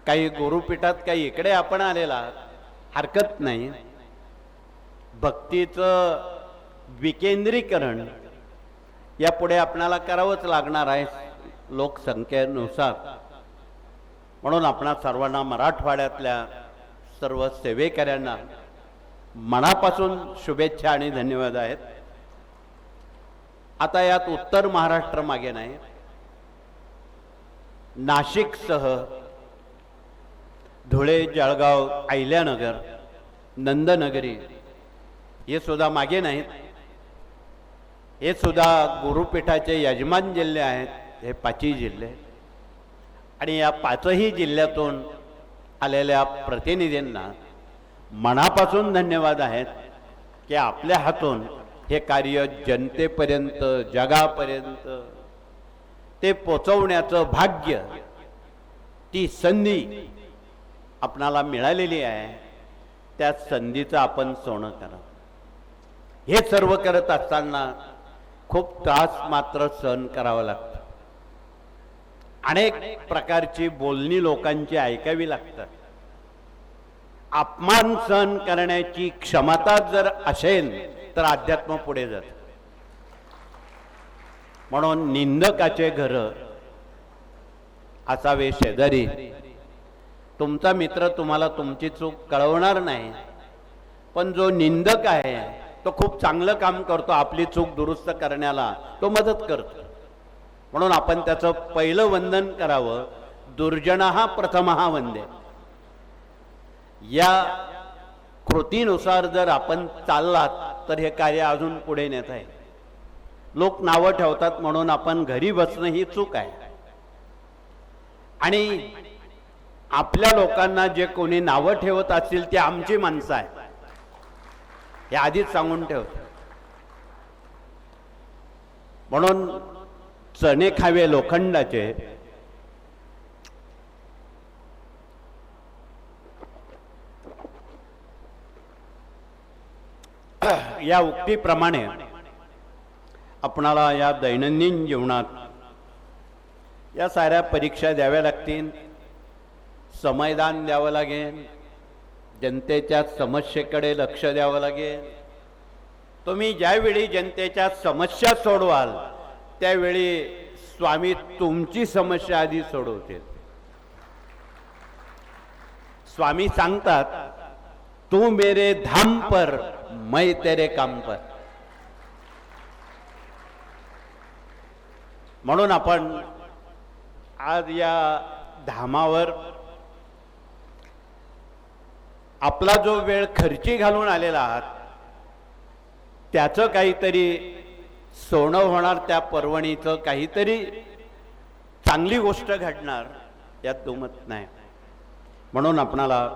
काही गुरुपीठात काही इकडे आपण आलेला आहात. हरकत नाही. भक्तीचं विकेंद्रीकरण यापुढे आपणाला करावंच लागणार आहे लोकसंख्येनुसार. म्हणून आपणा सर्वांना मराठवाड्यातल्या सर्व सेवेकऱ्यांना मनापासून शुभेच्छा आणि धन्यवाद आहेत. आता यात उत्तर महाराष्ट्र मागे नाही. नाशिकसह धुळे, जळगाव, अहिल्यानगर, नंदनगरी हे सुद्धा मागे नाहीत. हे सुद्धा गुरुपीठाचे यजमान जिल्हे आहेत. हे 5ही जिल्हे आणि या 5ही जिल्ह्यातून आलेल्या प्रतिनिधींना मनापासून धन्यवाद आहेत की आपल्या हातून हे कार्य जनतेपर्यंत, जगापर्यंत ते पोचवण्याचं भाग्य, ती संधी आपणाला मिळालेली आहे. त्या संधीचं आपण सोनं करा. हे सर्व करत असताना खूप त्रास मात्र सहन करावा लागतो. अनेक प्रकारची बोलणी लोकांची ऐकावी लागतात. अपमान सहन करण्याची क्षमता जर असेल तर अध्यात्म पुढे जात. म्हणून निंदकाचे घर असावे शेजारी. तुमचा मित्र तुम्हाला तुमची चूक कळवणार नाही, पण जो निंदक आहे तो खूप चांगलं काम करतो. आपली चूक दुरुस्त करण्याला तो मदत करतो. म्हणून आपण त्याचं पहिलं वंदन करावं. दुर्जनः प्रथमः वंदे. या कृतीनुसार जर आपण चाललात तर हे कार्य अजून पुढे नेत आहे. लोक नावं ठेवतात म्हणून आपण घरी बसणं ही चूक आहे. आणि आपल्या लोकांना जे कोणी नावं ठेवत असतील ते आमची माणसं आहे हे आधीच सांगून ठेवतो. म्हणून चणे खावे लोखंडाचे, या उक्तीप्रमाणे आपणाला या दैनंदिन जीवनात या साऱ्या परीक्षा द्याव्या लागतील. समयदान द्यावं लागेल. जनतेच्या समस्येकडे लक्ष द्यावं लागेल. तुम्ही ज्यावेळी जनतेच्या समस्या सोडवाल त्यावेळी स्वामी तुमची समस्या आधी सोडवतील. स्वामी सांगतात, तू मेरे धाम पर मैं तेरे काम पर. म्हणून आपण आज या धामावर आपला जो वेळ खर्ची घालून आलेला आहात त्याचं काहीतरी सोनं होणार. त्या पर्वणीचं काहीतरी चांगली गोष्ट घडणार यात दुमत नाही. म्हणून आपणाला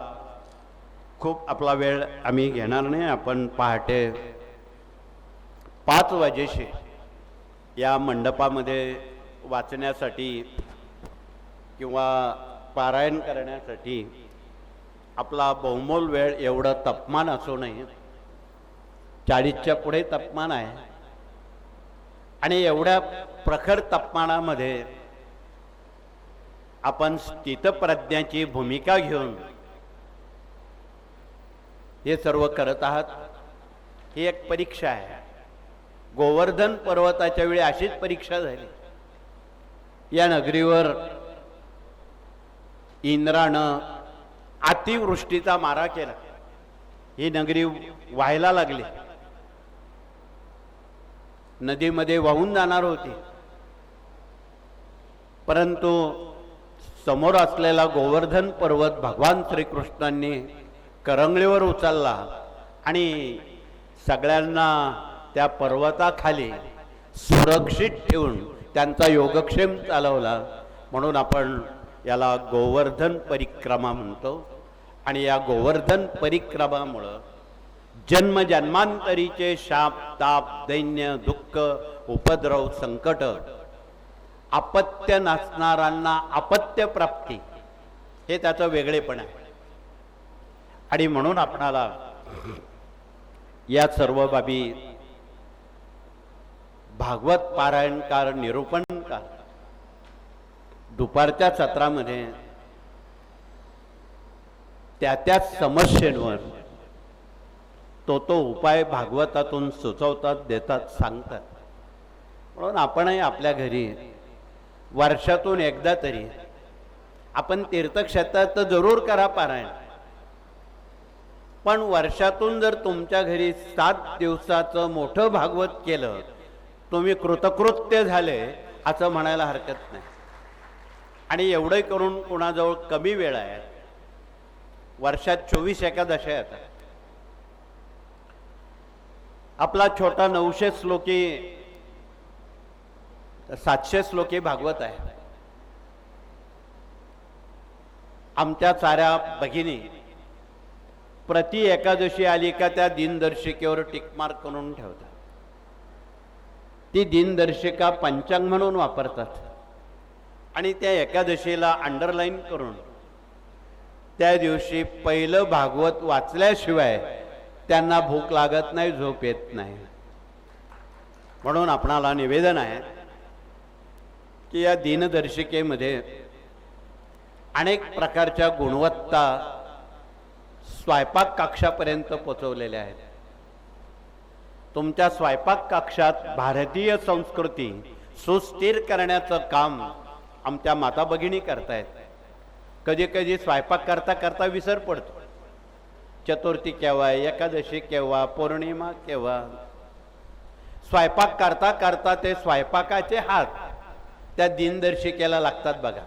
खूप आपला वेळ आम्ही घेणार नाही. आपण पहाटे 5 वाजेशी या मंडपामध्ये वाचण्यासाठी किंवा पारायण करण्यासाठी आपला बहुमोल वेळ, एवढं तापमान असू नये. 40च्या पुढे तापमान आहे आणि एवढ्या प्रखर तापमानामध्ये आपण स्थितप्रज्ञाची भूमिका घेऊन हे सर्व करत आहात. ही एक परीक्षा आहे. गोवर्धन पर्वताच्या वेळी अशीच परीक्षा झाली. या नगरीवर इंद्रानं अतिवृष्टीचा मारा केला. ही नगरी व्हायला लागली. नदीमध्ये वाहून जाणार होती. परंतु समोर असलेला गोवर्धन पर्वत भगवान श्रीकृष्णांनी करंगळीवर उचलला आणि सगळ्यांना त्या पर्वताखाली सुरक्षित ठेवून त्यांचा योगक्षेम चालवला. म्हणून आपण याला गोवर्धन परिक्रमा म्हणतो. आणि या गोवर्धन परिक्रमामुळं जन्म जन्मांतरीचे शाप ताप दैन्य दुःख उपद्रव संकट अपत्य नसणाऱ्यांना अपत्य प्राप्ती हे त्याचं वेगळेपण आहे. आणि म्हणून आपणाला या सर्व बाबी भागवत पारायणकार निरूपणकार दुपारच्या सत्रामध्ये त्या समस्येवर तो उपाय भागवतातून सुचवतात, देतात, सांगतात. म्हणून आपणही आपल्या घरी वर्षातून एकदा तरी आपण तीर्थक्षेत्रात तर जरूर करा पारायण, पण वर्षातून जर तुमच्या घरी 7 दिवसाचं मोठं भागवत केलं तुम्ही कृतकृत्य झाले असं म्हणायला हरकत नाही. आणि एवढं करून कोणाजवळ कमी वेळ आहे. वर्षात 24 एकादशी आहेत. आपला छोटा 900 श्लोकी 700 श्लोकी भागवत आहे. आमच्या साऱ्या भगिनी प्रति एकादशी आली का त्या दिनदर्शिकेवर टिकमार्क करून ठेवतात. ती दिनदर्शिका पंचांग म्हणून वापरतात आणि त्या एकादशीला अंडरलाईन करून त्या दिवशी पहिलं भागवत वाचल्याशिवाय त्यांना भूक लागत नाही, झोप येत नाही. म्हणून आपणाला निवेदन आहे की या दिनदर्शिकेमध्ये अनेक प्रकारच्या गुणवत्ता स्वयंपाक कक्षापर्यंत पोचवलेल्या आहेत. तुमच्या स्वयंपाक कक्षात भारतीय संस्कृती सुस्थिर करण्याचं काम आमच्या माता भगिनी करतायत. कधी कधी स्वयंपाक करता करता विसर पडतो. चतुर्थी केव्हा, एकादशी केव्हा, पौर्णिमा केव्हा. स्वयंपाक करता करता ते स्वयंपाकाचे हात त्या दिनदर्शिकेला लागतात बघा.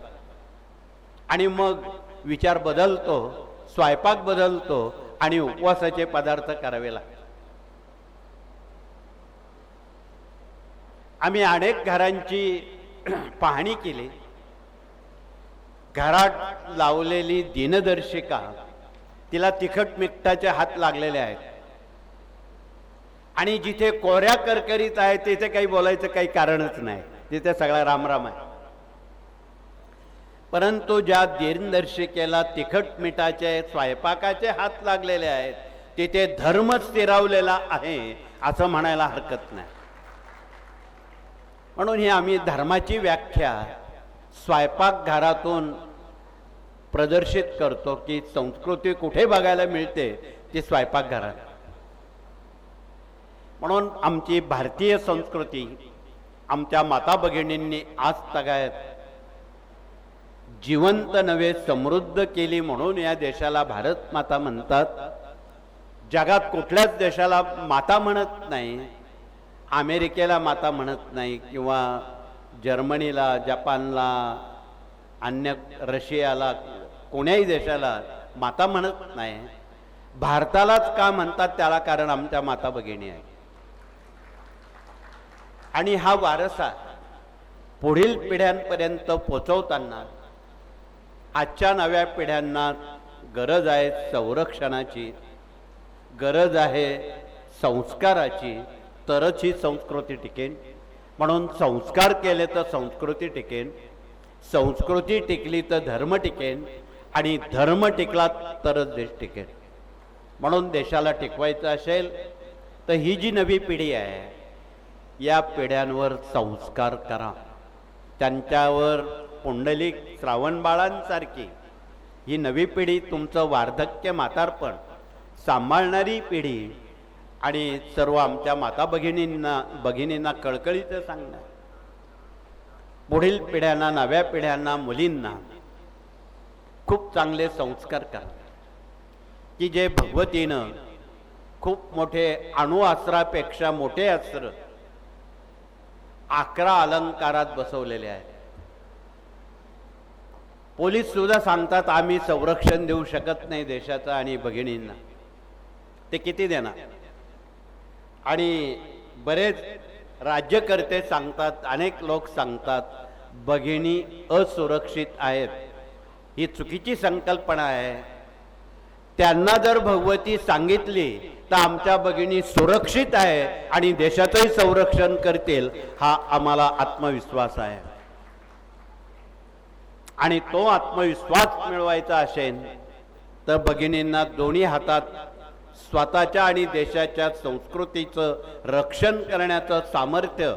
आणि मग विचार बदलतो, स्वयंपाक बदलतो आणि उपवासाचे पदार्थ करावे लागतात. आम्ही अनेक घरांची पाहणी केली. घरात लावलेली दिनदर्शिका तिला तिखट मिठाचे हात लागलेले आहेत. आणि जिथे कोऱ्या करकरीत आहे तिथे काही बोलायचं काही कारणच नाही, तिथे सगळा रामराम आहे. परंतु ज्या दिनदर्शिकेला तिखट मिठाचे स्वयंपाकाचे हात लागलेले आहेत तिथे धर्म स्थिरावलेला आहे असं म्हणायला हरकत नाही. म्हणून ही आम्ही धर्माची व्याख्या स्वयंपाकघरातून प्रदर्शित करतो की संस्कृती कुठे बघायला मिळते ती स्वयंपाकघरात. म्हणून आमची भारतीय संस्कृती आमच्या माता भगिनींनी आज तगायत जिवंत नव्हे समृद्ध केली. म्हणून या देशाला भारत माता म्हणतात. जगात कुठल्याच देशाला माता म्हणत नाही. अमेरिकेला माता म्हणत नाही किंवा जर्मनीला, जपानला, अन्य रशियाला, कोण्याही देशाला माता म्हणत नाही. भारतालाच का म्हणतात त्याला कारण आमच्या माता भगिनी आहे. आणि हा वारसा पुढील पिढ्यांपर्यंत पोचवताना आजच्या नव्या पिढ्यांना गरज आहे संरक्षणाची, गरज आहे संस्काराची, तरच ही संस्कृती टिकेल. म्हणून संस्कार केले तर संस्कृती टिकेल, संस्कृती टिकली तर धर्म टिकेल आणि धर्म टिकला तरच देश टिकेल. म्हणून देशाला टिकवायचं असेल तर ही जी नवी पिढी आहे या पिढ्यांवर संस्कार करा. त्यांच्यावर पुंडलिक श्रावणबाळांसारखी ही नवी पिढी तुमचं वार्धक्य म्हातारपण सांभाळणारी पिढी आणि सर्व आमच्या माता भगिनींना कळकळीचं सांगणार. पुढील पिढ्यांना, नव्या पिढ्यांना, मुलींना खूप चांगले संस्कार करा की जे भगवतीनं खूप मोठे अणुअस्त्रापेक्षा मोठे अस्त्र 11 अलंकारात बसवलेले आहेत. पोलीस सुद्धा सांगतात आम्ही संरक्षण देऊ शकत नाही देशाचं आणि भगिनींना. ते किती देणार? आणि बरेच राज्यकर्ते सांगतात, अनेक लोक सांगतात भगिनी असुरक्षित आहेत. ही चुकीची संकल्पना आहे. त्यांना जर भगवती सांगितली तर आमच्या भगिनी सुरक्षित आहे आणि देशाचंही संरक्षण करतील, हा आम्हाला आत्मविश्वास आहे. आणि तो आत्मविश्वास मिळवायचा असेल तर भगिनींना दोन्ही हातात स्वतःच्या आणि देशाच्या संस्कृतीचं रक्षण करण्याचं सामर्थ्य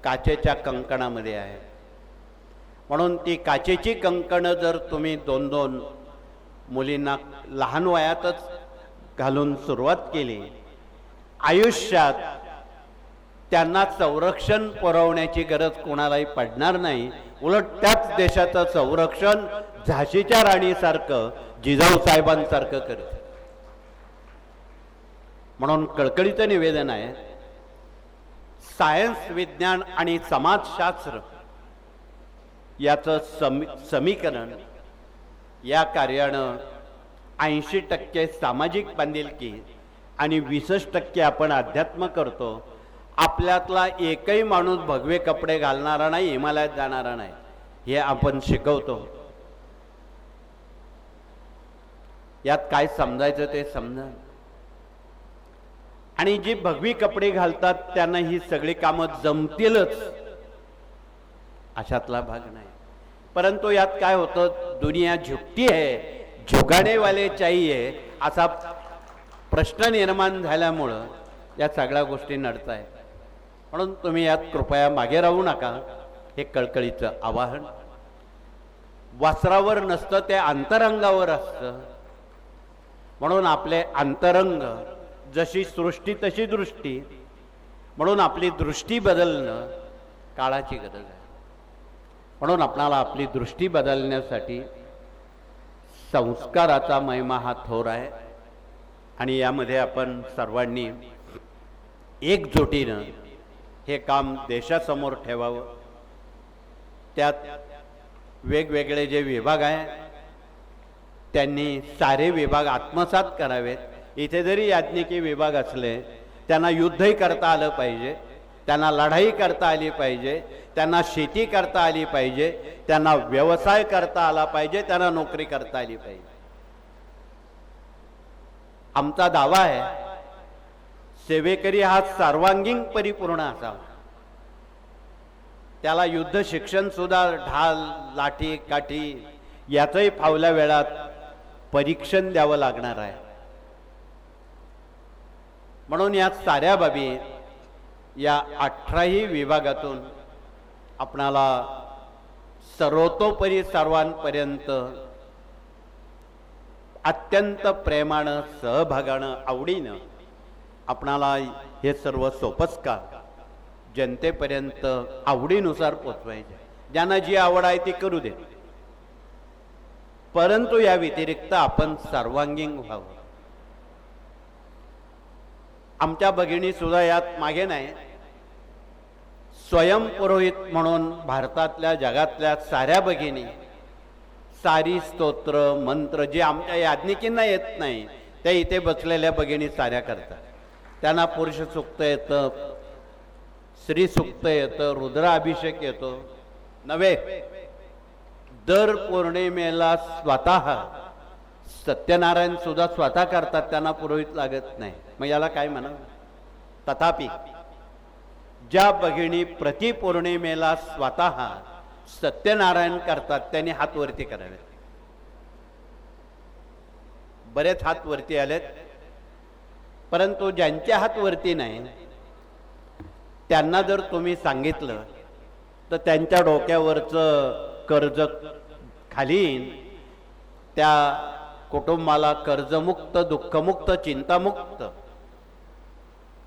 काचेच्या कंकणामध्ये आहे. म्हणून ती काचेची कंकणं जर तुम्ही 2-2 मुलींना लहान वयातच घालून सुरुवात केली, आयुष्यात त्यांना संरक्षण पुरवण्याची गरज कोणालाही पडणार नाही. उलट त्याच देशाचं संरक्षण झाशीच्या राणीसारखं, जिजाऊ साहेबांसारखं करते. म्हणून कळकळीचं निवेदन आहे, सायन्स, विज्ञान आणि समाजशास्त्र याचं समीकरण या कार्यानं 80% सामाजिक बांधिलकी आणि 20% आपण अध्यात्म करतो. आपल्यातला एकही माणूस भगवे कपडे घालणारा नाही, हिमालयात जाणारा नाही, हे आपण शिकवतो. यात काय समजायचं ते समजा. आणि जी भगवी कपडे घालतात त्यांना ही सगळी कामं जमतीलच अशातला भाग नाही. परंतु यात काय होतं, दुनिया झुकती है, झुकाने वाले चाहिए असा प्रश्न निर्माण झाल्यामुळं या सगळ्या गोष्टी नडत आहेत. म्हणून तुम्ही यात कृपया मागे राहू नका, हे कळकळीचं आवाहन. वस्त्रावर नसतं, ते अंतरंगावर असतं. म्हणून आपले अंतरंग जशी सृष्टी तशी दृष्टी, म्हणून आपली दृष्टी बदलणं काळाची गरज आहे. म्हणून आपणाला आपली दृष्टी बदलण्यासाठी संस्काराचा महिमा हा थोर आहे. आणि यामध्ये आपण सर्वांनी एकजुटीनं हे काम देशासमोर ठेवावं. त्यात वेगवेगळे जे विभाग आहे त्यांनी सारे विभाग आत्मसात करावेत. इथे जरी याज्ञिकी विभाग असले, त्यांना युद्धही करता आलं पाहिजे, त्यांना लढाई करता आली पाहिजे, त्यांना शेती करता आली पाहिजे, त्यांना व्यवसाय करता आला पाहिजे, त्यांना नोकरी करता आली पाहिजे. आमचा दावा आहे, सेवेकरी हा सर्वांगीण परिपूर्ण असावा. त्याला युद्ध शिक्षण सुद्धा ढाल, लाठी, काठी याचंही फावल्या वेळात परीक्षण द्यावं लागणार आहे. म्हणून या साऱ्या बाबी या 18ही विभागातून आपणाला सर्वतोपरी सर्वांपर्यंत अत्यंत प्रेमानं, सहभागानं, आवडीनं आपणाला हे सर्व सोपस्कार जनतेपर्यंत आवडीनुसार पोचवायचे. ज्यांना जी आवड आहे ती करू दे, परंतु या व्यतिरिक्त आपण सर्वांगीण व्हावं. आमच्या भगिनी सुद्धा यात मागे नाही. स्वयंपुरोहित म्हणून भारतातल्या, जगातल्या साऱ्या भगिनी सारी स्तोत्र, मंत्र जे आमच्या याज्ञिकींना येत नाही ते इथे बसलेल्या भगिनी साऱ्या करतात. त्यांना पुरुष सूक्त येतं, श्री सूक्त येतं, रुद्राभिषेक येतो. नव्हे, दर पौर्णिमेला स्वतः सत्यनारायण सुद्धा स्वतः करतात, त्यांना पुरोहित लागत नाही. मग याला काय म्हणा. तथापि ज्या भगिनी प्रति पौर्णिमेला स्वतः सत्यनारायण करतात त्यांनी हात वरती करावे. बरेच हात वरती आलेत, परंतु ज्यांचे हात वरती नाही त्यांना जर तुम्ही सांगितलं तर त्यांच्या डोक्यावरचं कर्ज खाली येईन. त्या कुटुंबाला कर्जमुक्त, दुःखमुक्त, चिंतामुक्त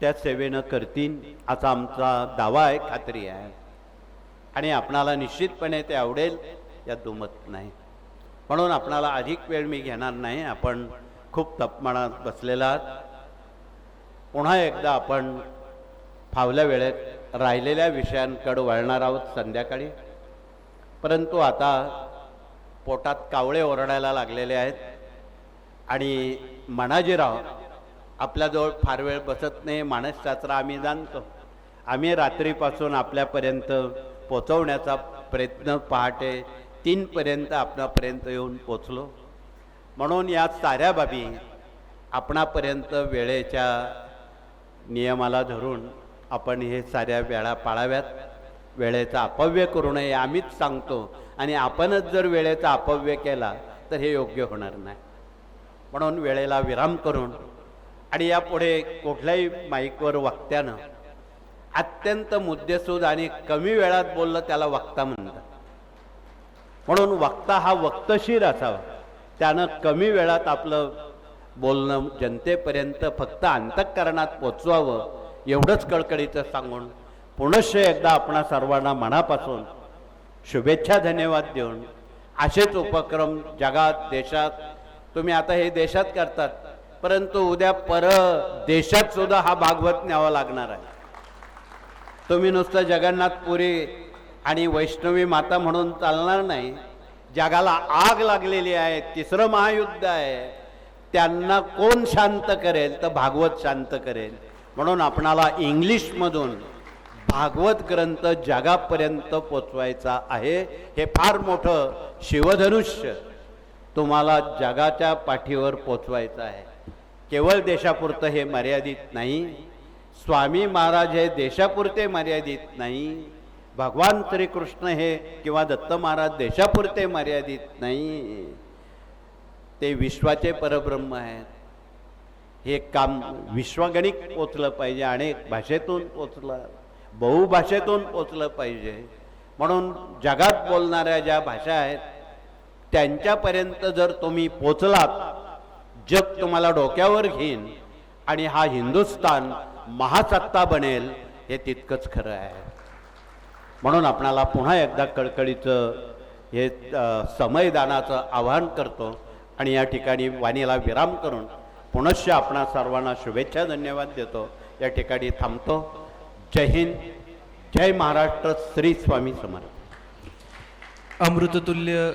त्या सेवेनं करतील असा आमचा दावा आहे, खात्री आहे. आणि आपणाला निश्चितपणे ते आवडेल यात दुमत नाही. म्हणून आपणाला अधिक वेळ मी घेणार नाही. आपण खूप तपमानात बसलेला आहात. पुन्हा एकदा आपण फावल्या वेळेत राहिलेल्या विषयांकडे वळणार आहोत संध्याकाळी. परंतु आता पोटात कावळे ओरडायला लागलेले आहेत आणि मनाजीराव आपल्याजवळ फार वेळ बसत नाही. मानसशास्त्र आम्ही जाणतो. आम्ही रात्रीपासून आपल्यापर्यंत पोचवण्याचा प्रयत्न पहाटे 3 पर्यंत आपल्यापर्यंत येऊन पोचलो. म्हणून या साऱ्या बाबी आपणापर्यंत वेळेच्या नियमाला धरून आपण हे साऱ्या वेळा पाळाव्यात. वेळेचा अपव्यय करू नये आम्हीच सांगतो आणि आपणच जर वेळेचा अपव्यय केला तर हे योग्य होणार नाही. म्हणून वेळेला विराम करून आणि यापुढे कुठल्याही माईकवर वक्त्यानं अत्यंत मुद्देसूद आणि कमी वेळात बोललं त्याला वक्ता म्हणतात. म्हणून वक्ता हा वक्तशीर असावा. त्यानं कमी वेळात आपलं बोलणं जनतेपर्यंत फक्त अंतःकरणात पोचवावं एवढंच कळकळीचं सांगून पुनश्च एकदा आपणा सर्वांना मनापासून शुभेच्छा धन्यवाद देऊन असेच उपक्रम जगात देशात तुम्ही आता हे देशात करतात परंतु उद्या देशात सुद्धा हा भागवत न्यावा लागणार आहे. तुम्ही नुसतं जगन्नाथपुरी आणि वैष्णवी माता म्हणून चालणार नाही. जगाला आग लागलेली आहे, तिसरं महायुद्ध आहे, त्यांना कोण शांत करेल तर भागवत शांत करेल. म्हणून आपणाला इंग्लिशमधून भागवत ग्रंथ जगापर्यंत पोचवायचा आहे. हे फार मोठं शिवधनुष्य तुम्हाला जगाच्या पाठीवर पोचवायचं आहे. केवळ देशापुरतं हे मर्यादित नाही. स्वामी महाराज हे देशापुरते मर्यादित नाही. भगवान श्रीकृष्ण हे किंवा दत्त महाराज देशापुरते मर्यादित नाही. ते विश्वाचे परब्रह्म आहेत. हे काम विश्वगणिक पोचलं पाहिजे. अनेक भाषेतून पोचलं, बहुभाषेतून पोचलं पाहिजे. म्हणून जगात बोलणाऱ्या ज्या भाषा आहेत त्यांच्यापर्यंत जर तुम्ही पोचलात जग तुम्हाला डोक्यावर घेईन आणि हा हिंदुस्थान महासत्ता बनेल हे तितकंच खरं आहे. म्हणून आपणाला पुन्हा एकदा कळकळीचं हे समयदानाचं आवाहन करतो आणि या ठिकाणी वाणीला विराम करून पुनश्च आपणा सर्वांना शुभेच्छा धन्यवाद देतो. या ठिकाणी थांबतो. जय हिंद, जय महाराष्ट्र. श्री स्वामी समर्थ. अमृततुल्य